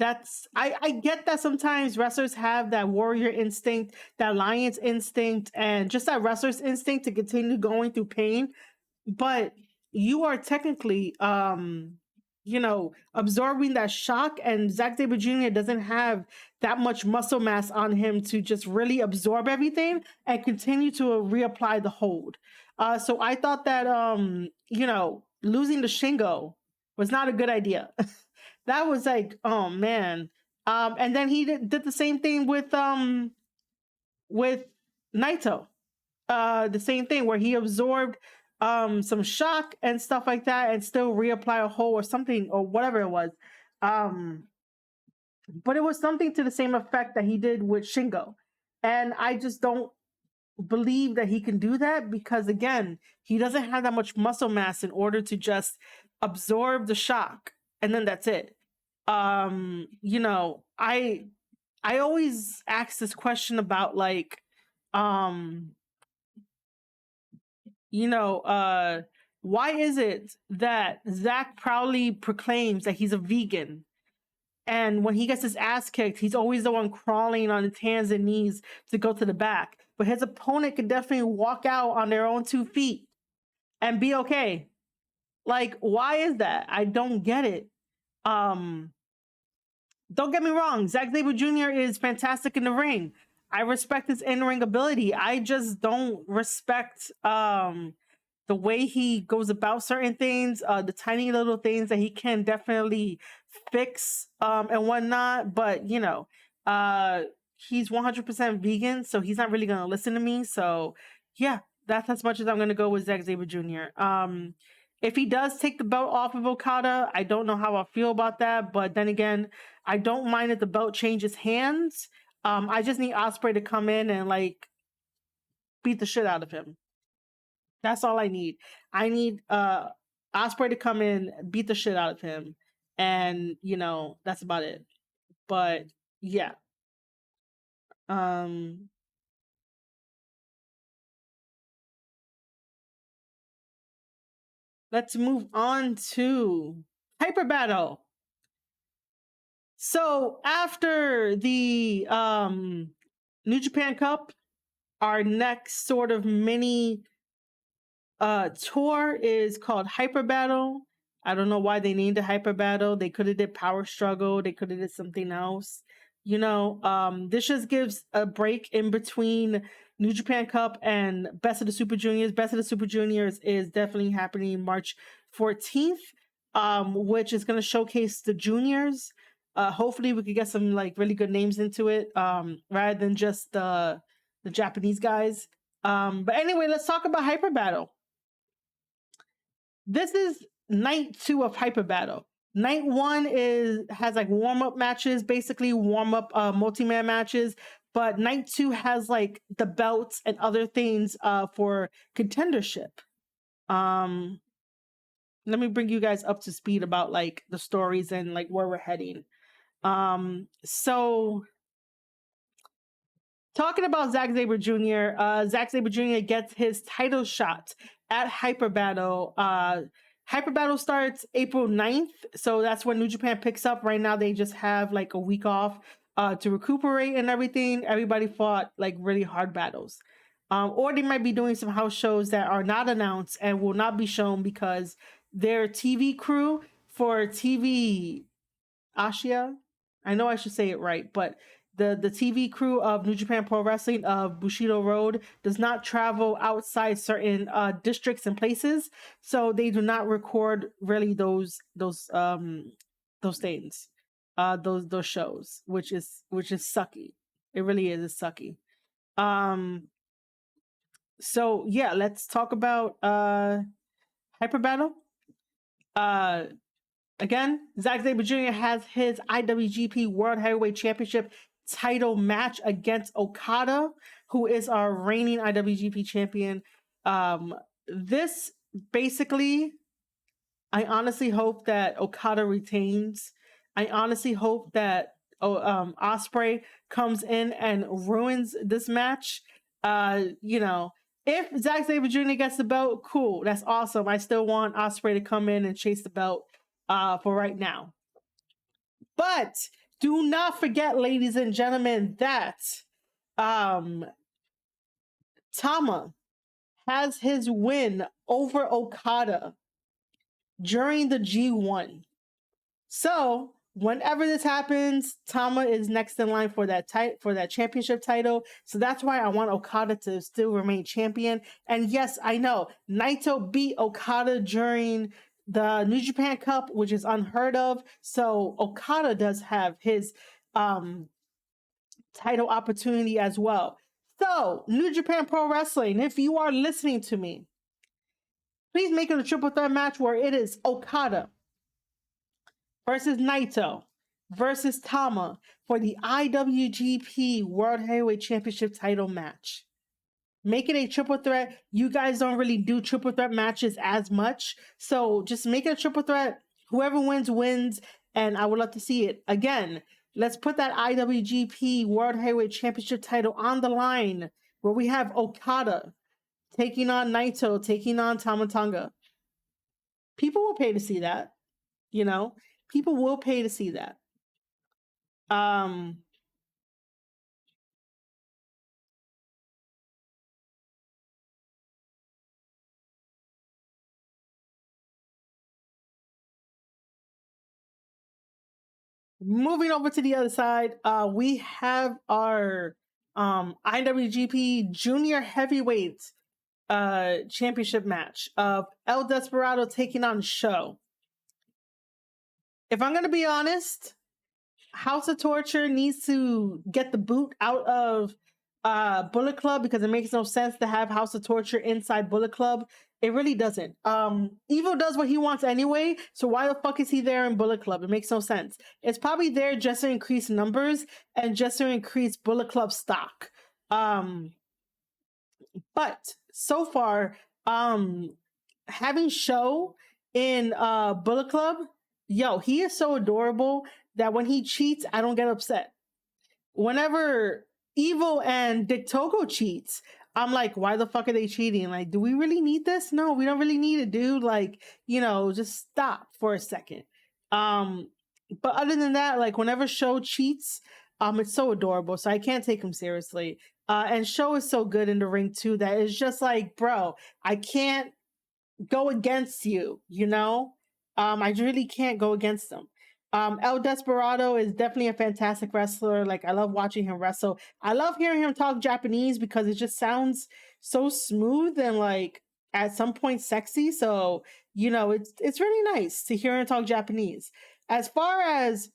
I get that sometimes wrestlers have that warrior instinct, that lion's instinct, and just that wrestler's instinct to continue going through pain. But you are technically absorbing that shock, and Zack Sabre Jr. doesn't have that much muscle mass on him to just really absorb everything and continue to reapply the hold. So I thought that losing to Shingo was not a good idea. That was like, oh man. And then he did the same thing with Naito. The same thing where he absorbed some shock and stuff like that and still reapply a hole or something or whatever it was. But it was something to the same effect that he did with Shingo. And I just don't believe that he can do that because again, he doesn't have that much muscle mass in order to just absorb the shock and then that's it. I always ask this question about like why is it that Zach proudly proclaims that he's a vegan? And when he gets his ass kicked, he's always the one crawling on his hands and knees to go to the back. But his opponent can definitely walk out on their own 2 feet and be okay. Like, why is that? I don't get it. Don't get me wrong, Zack Sabre Jr. is fantastic in the ring. I respect his in-ring ability. I just don't respect the way he goes about certain things, the tiny little things that he can definitely fix and whatnot. But he's 100% vegan, so he's not really gonna listen to me. So yeah, that's as much as I'm gonna go with Zack Sabre Jr. If he does take the belt off of Okada, I don't know how I feel about that. But then again, I don't mind if the belt changes hands. I just need Ospreay to come in and like beat the shit out of him. That's all I need. I need Ospreay to come in, beat the shit out of him, and that's about it. But yeah. Let's move on to Hyper Battle. So after the New Japan Cup, our next sort of mini tour is called Hyper Battle. I don't know why they named it Hyper Battle. They could have did Power Struggle. They could have did something else. This just gives a break in between New Japan Cup and Best of the Super Juniors. Best of the Super Juniors is definitely happening March 14th, which is going to showcase the juniors. Hopefully we could get some like really good names into it, rather than just the Japanese guys. But anyway, let's talk about Hyper Battle. This is night 2 of Hyper Battle. Night 1 has like warm-up matches, basically warm-up multi-man matches. But night 2 has like the belts and other things for contendership. Let me bring you guys up to speed about like the stories and like where we're heading. So talking about Zack Sabre Jr., Zack Sabre Jr. gets his title shot at Hyper Battle. Hyper Battle starts April 9th, so that's when New Japan picks up. Right now, they just have like a week off to recuperate and everything. Everybody fought like really hard battles. Or they might be doing some house shows that are not announced and will not be shown because their TV crew for TV Asia, I know I should say it right, but the TV crew of New Japan Pro Wrestling of Bushido Road does not travel outside certain districts and places, so they do not record really those things, those shows, which is sucky. It really is sucky. So yeah, let's talk about Hyper Battle. Again, Zack Sabre Jr. has his IWGP World Heavyweight Championship title match against Okada, who is our reigning IWGP champion. This basically, I honestly hope that Okada retains. I honestly hope that Ospreay comes in and ruins this match. If Zack Sabre Jr. gets the belt, cool, that's awesome. I still want Ospreay to come in and chase the belt for right now. But Do not forget, ladies and gentlemen, that um, Tama has his win over Okada during the G1. So whenever this happens, Tama is next in line for that championship title. So that's why I want Okada to still remain champion. And yes, I know Naito beat Okada during the New Japan Cup, which is unheard of. So Okada does have his um title opportunity as well. So, New Japan Pro Wrestling, if you are listening to me, please make it a triple threat match where it is Okada versus Naito versus Tama for the IWGP World Heavyweight Championship title match. Make it a triple threat. You guys don't really do triple threat matches as much. So just make it a triple threat. Whoever wins, wins. And I would love to see it. Again, let's put that IWGP World Heavyweight Championship title on the line where we have Okada taking on Naito, taking on Tama Tonga. People will pay to see that. You know, people will pay to see that. Moving over to the other side, we have our IWGP Junior Heavyweight championship match of El Desperado taking on Show. If I'm gonna be honest, House of Torture needs to get the boot out of Bullet Club because it makes no sense to have House of Torture inside Bullet Club. It really doesn't. Evil does what he wants anyway, so why the fuck is he there in Bullet Club? It makes no sense. It's probably there just to increase numbers and just to increase Bullet Club stock. But so far, having Show in Bullet Club, yo, he is so adorable that when he cheats, I don't get upset. Whenever Evil and Dick Togo cheats, I'm like, why the fuck are they cheating? Like, do we really need this? No, we don't really need it, dude. Like, just stop for a second. But other than that, like whenever Show cheats, it's so adorable. So I can't take him seriously. And Show is so good in the ring too that it's just like, bro, I can't go against you, I really can't go against them. El Desperado is definitely a fantastic wrestler. Like, I love watching him wrestle. I love hearing him talk Japanese because it just sounds so smooth and like at some point sexy. So, it's really nice to hear him talk Japanese. As far as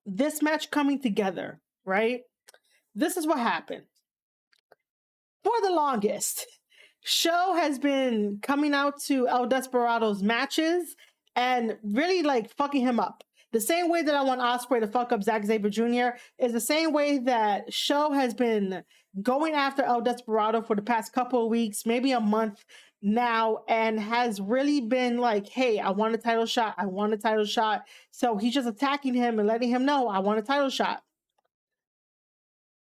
this match coming together, right? This is what happened. For the longest, Show has been coming out to El Desperado's matches and really like fucking him up. The same way that I want Ospreay to fuck up Zack Sabre Jr. is the same way that Show has been going after El Desperado for the past couple of weeks, maybe a month now, and has really been like, hey, I want a title shot. I want a title shot. So he's just attacking him and letting him know, I want a title shot.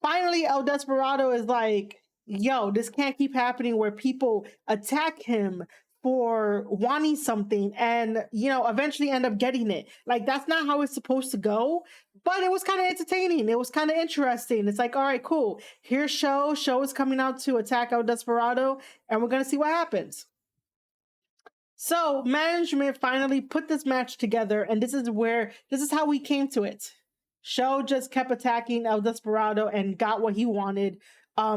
Finally, El Desperado is like, yo, this can't keep happening where people attack him for wanting something and, eventually end up getting it. Like, that's not how it's supposed to go. But it was kind of entertaining. It was kind of interesting. It's like, all right, cool. Here's Show. Show is coming out to attack El Desperado, and we're going to see what happens. So management finally put this match together, and this is how we came to it. Show just kept attacking El Desperado and got what he wanted,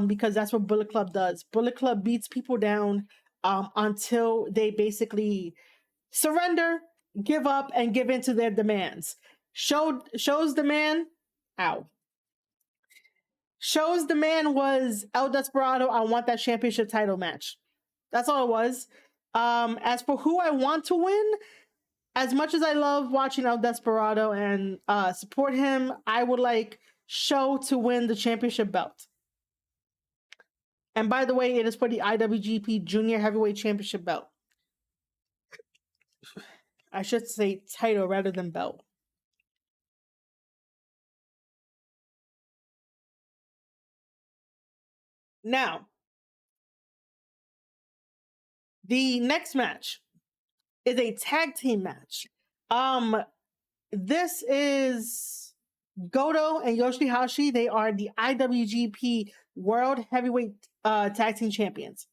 because that's what Bullet Club does. Bullet Club beats people down until they basically surrender, give up, and give in to their demands. Show's demand, ow. Show's demand was El Desperado, I want that championship title match. That's all it was. As for who I want to win, as much as I love watching El Desperado and support him, I would like Show to win the championship belt. And by the way, it is for the IWGP Junior Heavyweight Championship belt. I should say title rather than belt. Now, the next match is a tag team match. This is Goto and Yoshihashi, they are the IWGP World Heavyweight Tag Team Champions.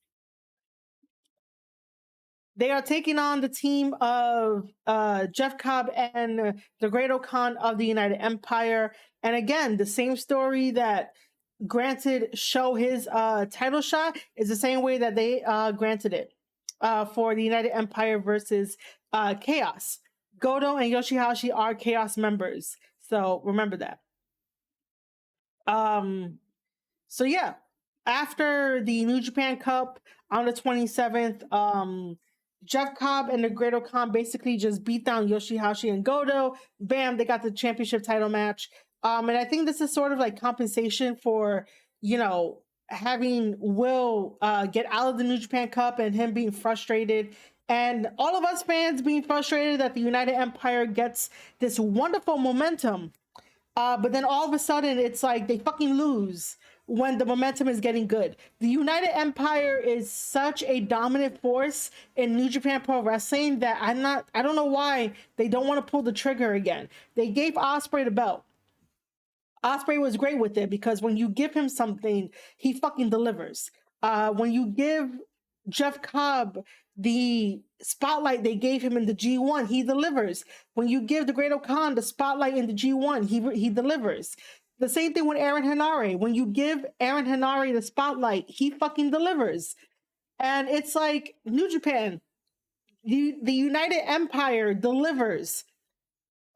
They are taking on the team of Jeff Cobb and the Great Khan of the United Empire. And again, the same story that granted Show his title shot is the same way that they granted it for the United Empire versus Chaos. Goto and Yoshihashi are Chaos members. So remember that. So yeah, after the New Japan Cup on the 27th, Jeff Cobb and the Great Khan basically just beat down Yoshihashi and Goto. Bam, they got the championship title match. And I think this is sort of like compensation for, having Will get out of the New Japan Cup and him being frustrated. And all of us fans being frustrated that the United Empire gets this wonderful momentum. But then all of a sudden, it's like they fucking lose when the momentum is getting good. The United Empire is such a dominant force in New Japan Pro Wrestling that I don't know why they don't want to pull the trigger again. They gave Ospreay the belt. Ospreay was great with it because when you give him something, he fucking delivers. When you give Jeff Cobb the spotlight they gave him in the G1, he delivers. When you give the Great Khan the spotlight in the G1, he delivers. The same thing with Aaron Henare. When you give Aaron Henare the spotlight, he fucking delivers. And it's like New Japan, the United Empire delivers.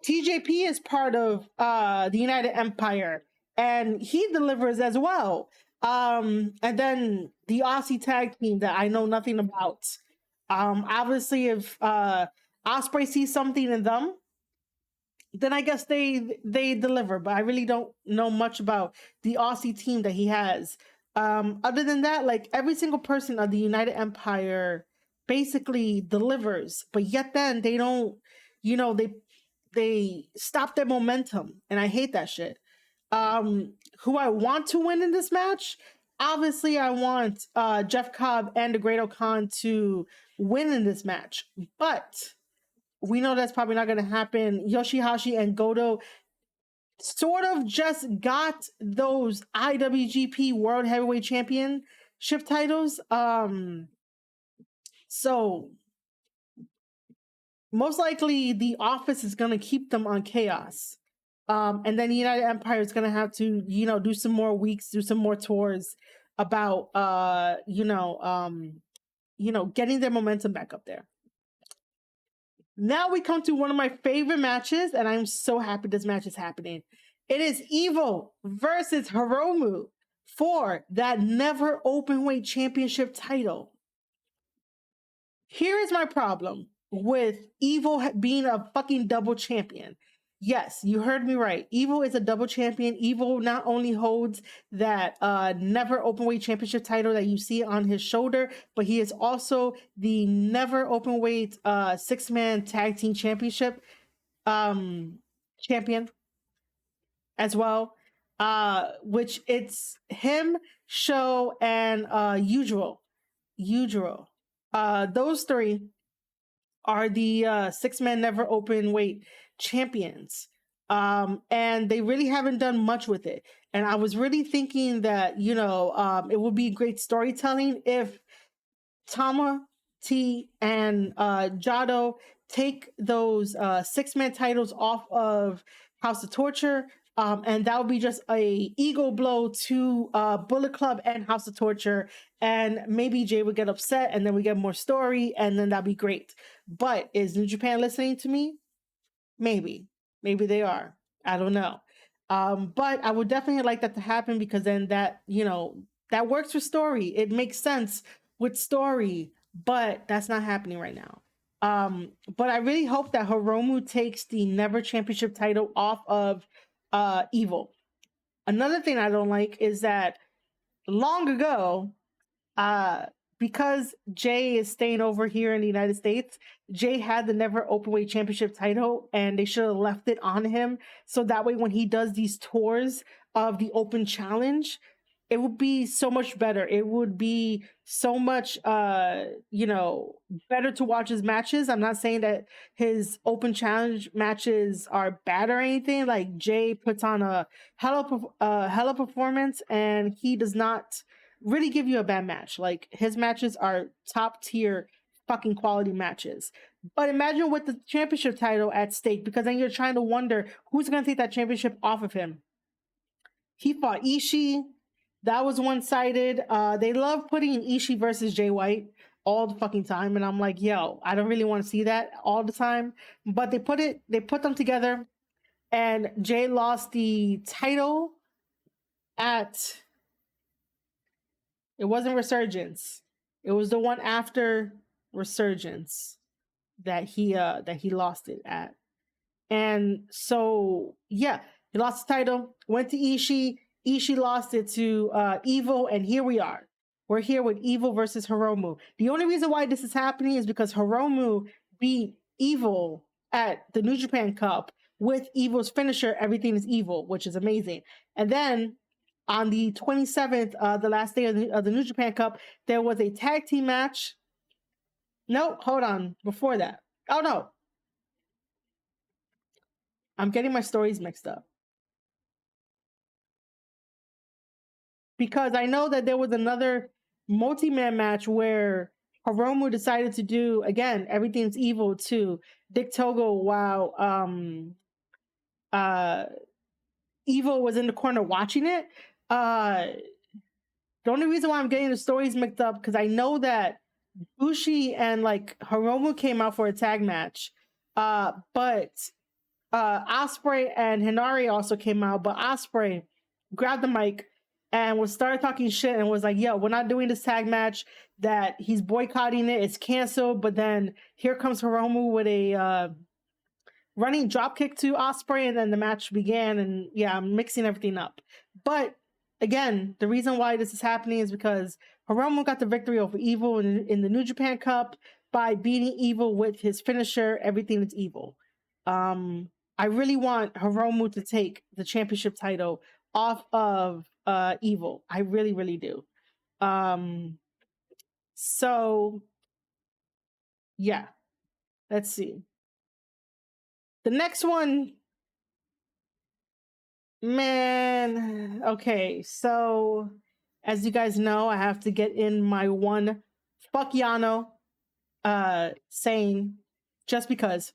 TJP is part of the United Empire, and he delivers as well. And then the Aussie tag team that I know nothing about. Obviously, if Ospreay sees something in them, then I guess they deliver. But I really don't know much about the Aussie team that he has. Other than that, like every single person of the United Empire basically delivers, but yet then they don't, they stop their momentum, and I hate that shit. Who I want to win in this match? Obviously, I want Jeff Cobb and the Great Khan to win in this match, but we know that's probably not going to happen. Yoshihashi and Goto sort of just got those IWGP World Heavyweight Championship titles. So most likely the office is going to keep them on Chaos. And then the United Empire is going to have to, do some more weeks, do some more tours about, getting their momentum back up there. Now we come to one of my favorite matches, and I'm so happy this match is happening. It is Evil versus Hiromu for that Never Openweight Championship title. Here is my problem with Evil being a fucking double champion. Yes, you heard me right. Evil is a double champion. Evil not only holds that Never Openweight Championship title that you see on his shoulder, but he is also the Never Openweight six-man tag team championship champion as well. Which it's him, Show, and Yujiro. Those three are the six-man Never Openweight champions. And they really haven't done much with it. And I was really thinking that, it would be great storytelling if Tama, T, and Jado take those six-man titles off of House of Torture. And that would be just a ego blow to Bullet Club and House of Torture. And maybe Jay would get upset and then we get more story and then that'd be great. But is New Japan listening to me? Maybe they are. I don't know. But I would definitely like that to happen because then that, that works for story. It makes sense with story, but that's not happening right now. But I really hope that Hiromu takes the Never Championship title off of Evil. Another thing I don't like is that long ago, because Jay is staying over here in the United States, Jay had the Never Openweight Championship title and they should have left it on him. So that way when he does these tours of the Open Challenge, it would be so much better. It would be so much better to watch his matches. I'm not saying that his open challenge matches are bad or anything. Like, Jay puts on a hella performance, and he does not really give you a bad match. Like, his matches are top tier fucking quality matches. But imagine with the championship title at stake, because then you're trying to wonder who's going to take that championship off of him. He fought Ishii. That was one-sided. They love putting Ishii versus Jay White all the fucking time, and I'm like, yo, I don't really want to see that all the time. But they put them together, and Jay lost the title at, it wasn't Resurgence. It was the one after Resurgence that he lost it at. And so, yeah, he lost the title, went to Ishii. Ishii lost it to Evil, and here we are. We're here with Evil versus Hiromu. The only reason why this is happening is because Hiromu beat Evil at the New Japan Cup with Evil's finisher, Everything is Evil, which is amazing. And then on the 27th, the last day of the New Japan Cup, there was a tag team match. No, hold on. Before that. Oh, no. I'm getting my stories mixed up. Because I know that there was another multi-man match where Hiromu decided to do, again, Everything's Evil to Dick Togo while Evil was in the corner watching it. The only reason why I'm getting the stories mixed up, because I know that Bushi and like Hiromu came out for a tag match, but Ospreay and Hinari also came out, but Ospreay grabbed the mic and started talking shit and was like, yo, we're not doing this tag match, that he's boycotting it, it's canceled. But then here comes Hiromu with a running dropkick to Ospreay, and then the match began. And yeah, I'm mixing everything up. But again, the reason why this is happening is because Hiromu got the victory over Evil in the New Japan Cup by beating Evil with his finisher, Everything That's Evil. I really want Hiromu to take the championship title off of Evil. I really, really do. So yeah, let's see. The next one, man. Okay, so as you guys know, I have to get in my one fuck Yano saying, just because.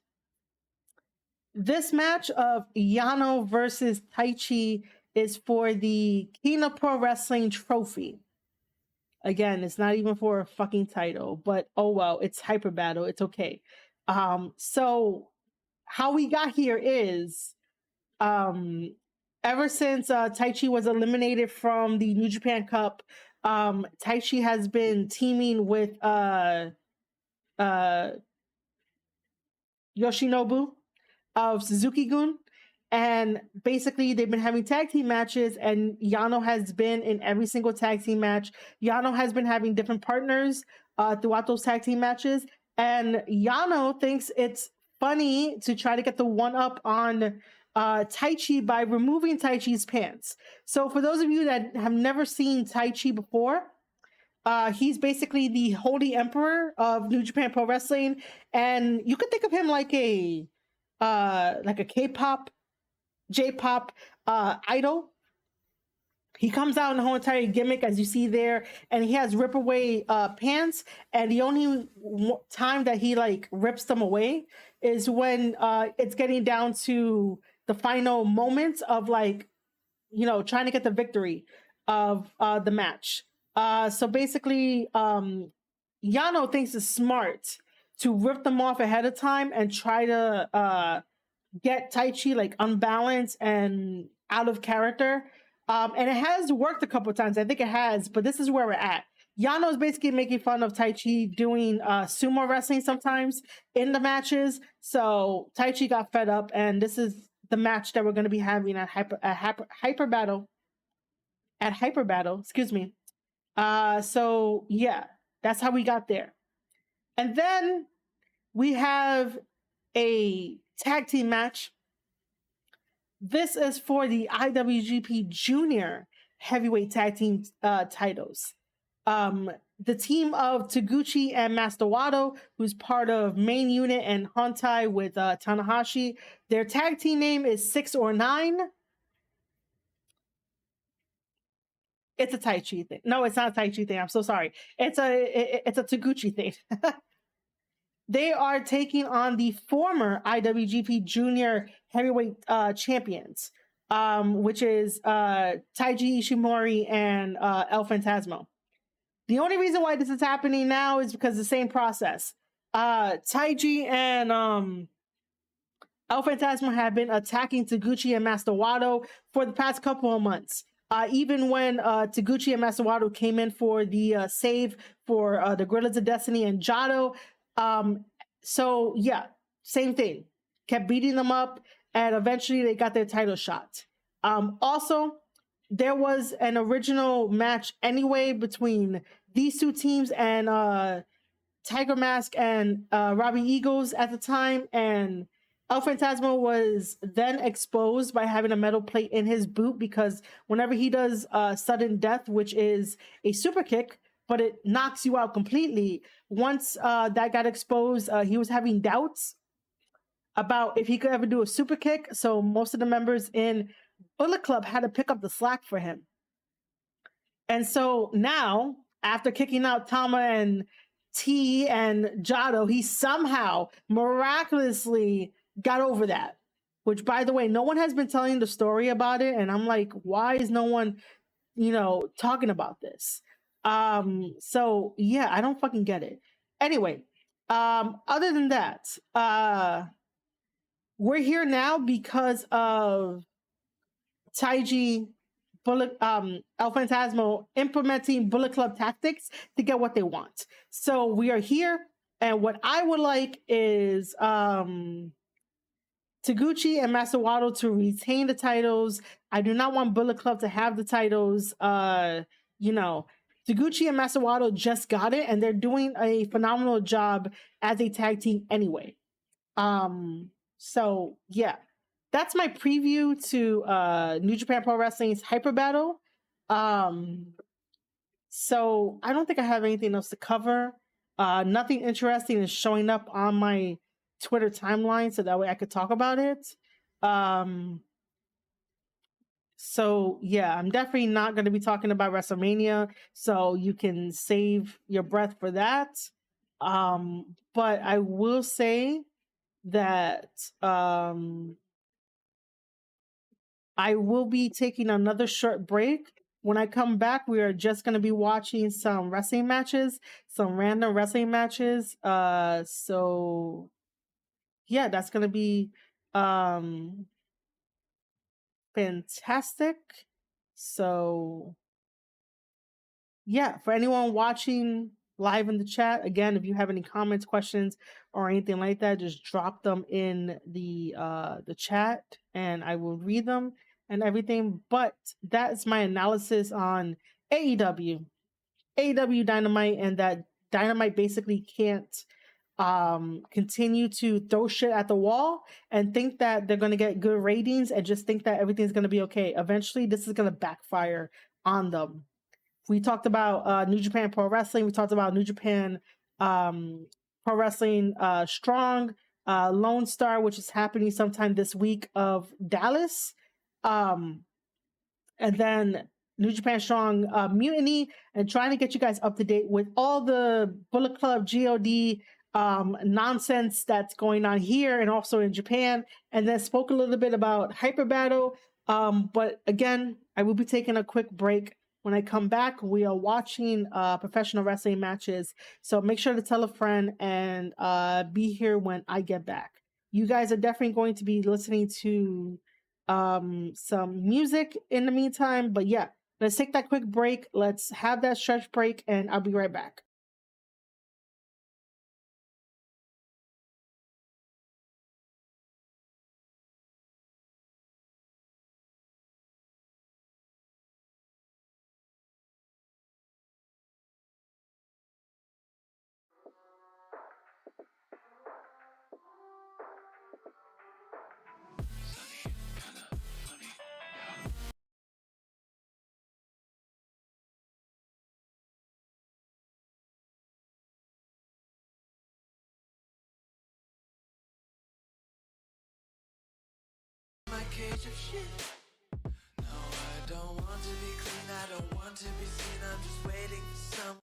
This match of Yano versus Taichi is for the King of Pro Wrestling trophy. Again, it's not even for a fucking title, but oh well, it's Hyper Battle. It's okay. So how we got here is, ever since Taichi was eliminated from the New Japan Cup, Taichi has been teaming with Yoshinobu of Suzuki-gun, and basically they've been having tag team matches, and Yano has been in every single tag team match. Yano has been having different partners throughout those tag team matches, and Yano thinks it's funny to try to get the one up on Taichi by removing Taichi's pants. So for those of you that have never seen Taichi before, he's basically the Holy Emperor of New Japan Pro Wrestling, and you could think of him like a K-pop, J-pop idol. He comes out in the whole entire gimmick, as you see there, and he has rip away pants. And the only time that he like rips them away is when it's getting down to the final moments of like, trying to get the victory of the match. So basically, Yano thinks it's smart to rip them off ahead of time and try to get Taichi like unbalanced and out of character. And it has worked a couple of times. I think it has, but this is where we're at. Yano is basically making fun of Taichi doing sumo wrestling sometimes in the matches. So Taichi got fed up, and this is the match that we're going to be having at Hyper Battle. At Hyper Battle, excuse me. So yeah, that's how we got there. And then we have a tag team match. This is for the IWGP Junior heavyweight tag team titles. The team of Taguchi and Master Wato, who's part of Main Unit and Hontai with Tanahashi. Their tag team name is 6 or 9. It's a Tai Chi thing. No, it's not a Tai Chi thing. I'm so sorry. It's a Taguchi thing. They are taking on the former IWGP Junior Heavyweight champions, which is Taiji Ishimori and El Phantasmo. The only reason why this is happening now is because the same process. Taiji and El Phantasmo have been attacking Taguchi and Master Wato for the past couple of months. Even when Taguchi and Master Wato came in for the save for the Gorillas of Destiny and Jado. So yeah, same thing. Kept beating them up, and eventually they got their title shot. Also, there was an original match anyway between these two teams and Tiger Mask and Robbie Eagles at the time, and El Phantasmo was then exposed by having a metal plate in his boot because whenever he does sudden death, which is a super kick, but it knocks you out completely. Once that got exposed, he was having doubts about if he could ever do a super kick. So most of the members in Bullet Club had to pick up the slack for him. And so now, after kicking out Tama and T and Jado, he somehow miraculously got over that. Which, by the way, no one has been telling the story about it. And I'm like, why is no one, talking about this? So yeah, I don't fucking get it. Anyway, other than that, we're here now because of Taiji El Phantasmo implementing Bullet Club tactics to get what they want. So we are here, and what I would like is Taguchi and Master Wato to retain the titles. I do not want Bullet Club to have the titles. Taguchi and Master Wato just got it, and they're doing a phenomenal job as a tag team anyway. So yeah, that's my preview to New Japan Pro Wrestling's Hyper Battle. So I don't think I have anything else to cover. Nothing interesting is showing up on my Twitter timeline, so that way I could talk about it. So yeah, I'm definitely not going to be talking about WrestleMania, so you can save your breath for that. But I will say that I will be taking another short break. When I come back, we are just going to be watching some wrestling matches, some random wrestling matches. So yeah, that's going to be fantastic. So yeah, for anyone watching live in the chat, again, if you have any comments, questions, or anything like that, just drop them in the chat and I will read them and everything. But that's my analysis on AEW Dynamite, and that Dynamite basically can't continue to throw shit at the wall and think that they're going to get good ratings and just think that everything's going to be okay. Eventually this is going to backfire on them. We talked about New Japan Pro Wrestling. We talked about New Japan Pro Wrestling Strong, Lone Star, which is happening sometime this week, of Dallas. And then New Japan Strong Mutiny, and trying to get you guys up to date with all the Bullet Club GOD nonsense that's going on here and also in Japan. And then spoke a little bit about Hyper Battle. But again, I will be taking a quick break. When I come back, we are watching professional wrestling matches. So make sure to tell a friend and be here when I get back. You guys are definitely going to be listening to some music in the meantime. But yeah, let's take that quick break. Let's have that stretch break, and I'll be right back. cage of shit. No, I don't want to be clean, I don't want to be seen, I'm just waiting for some.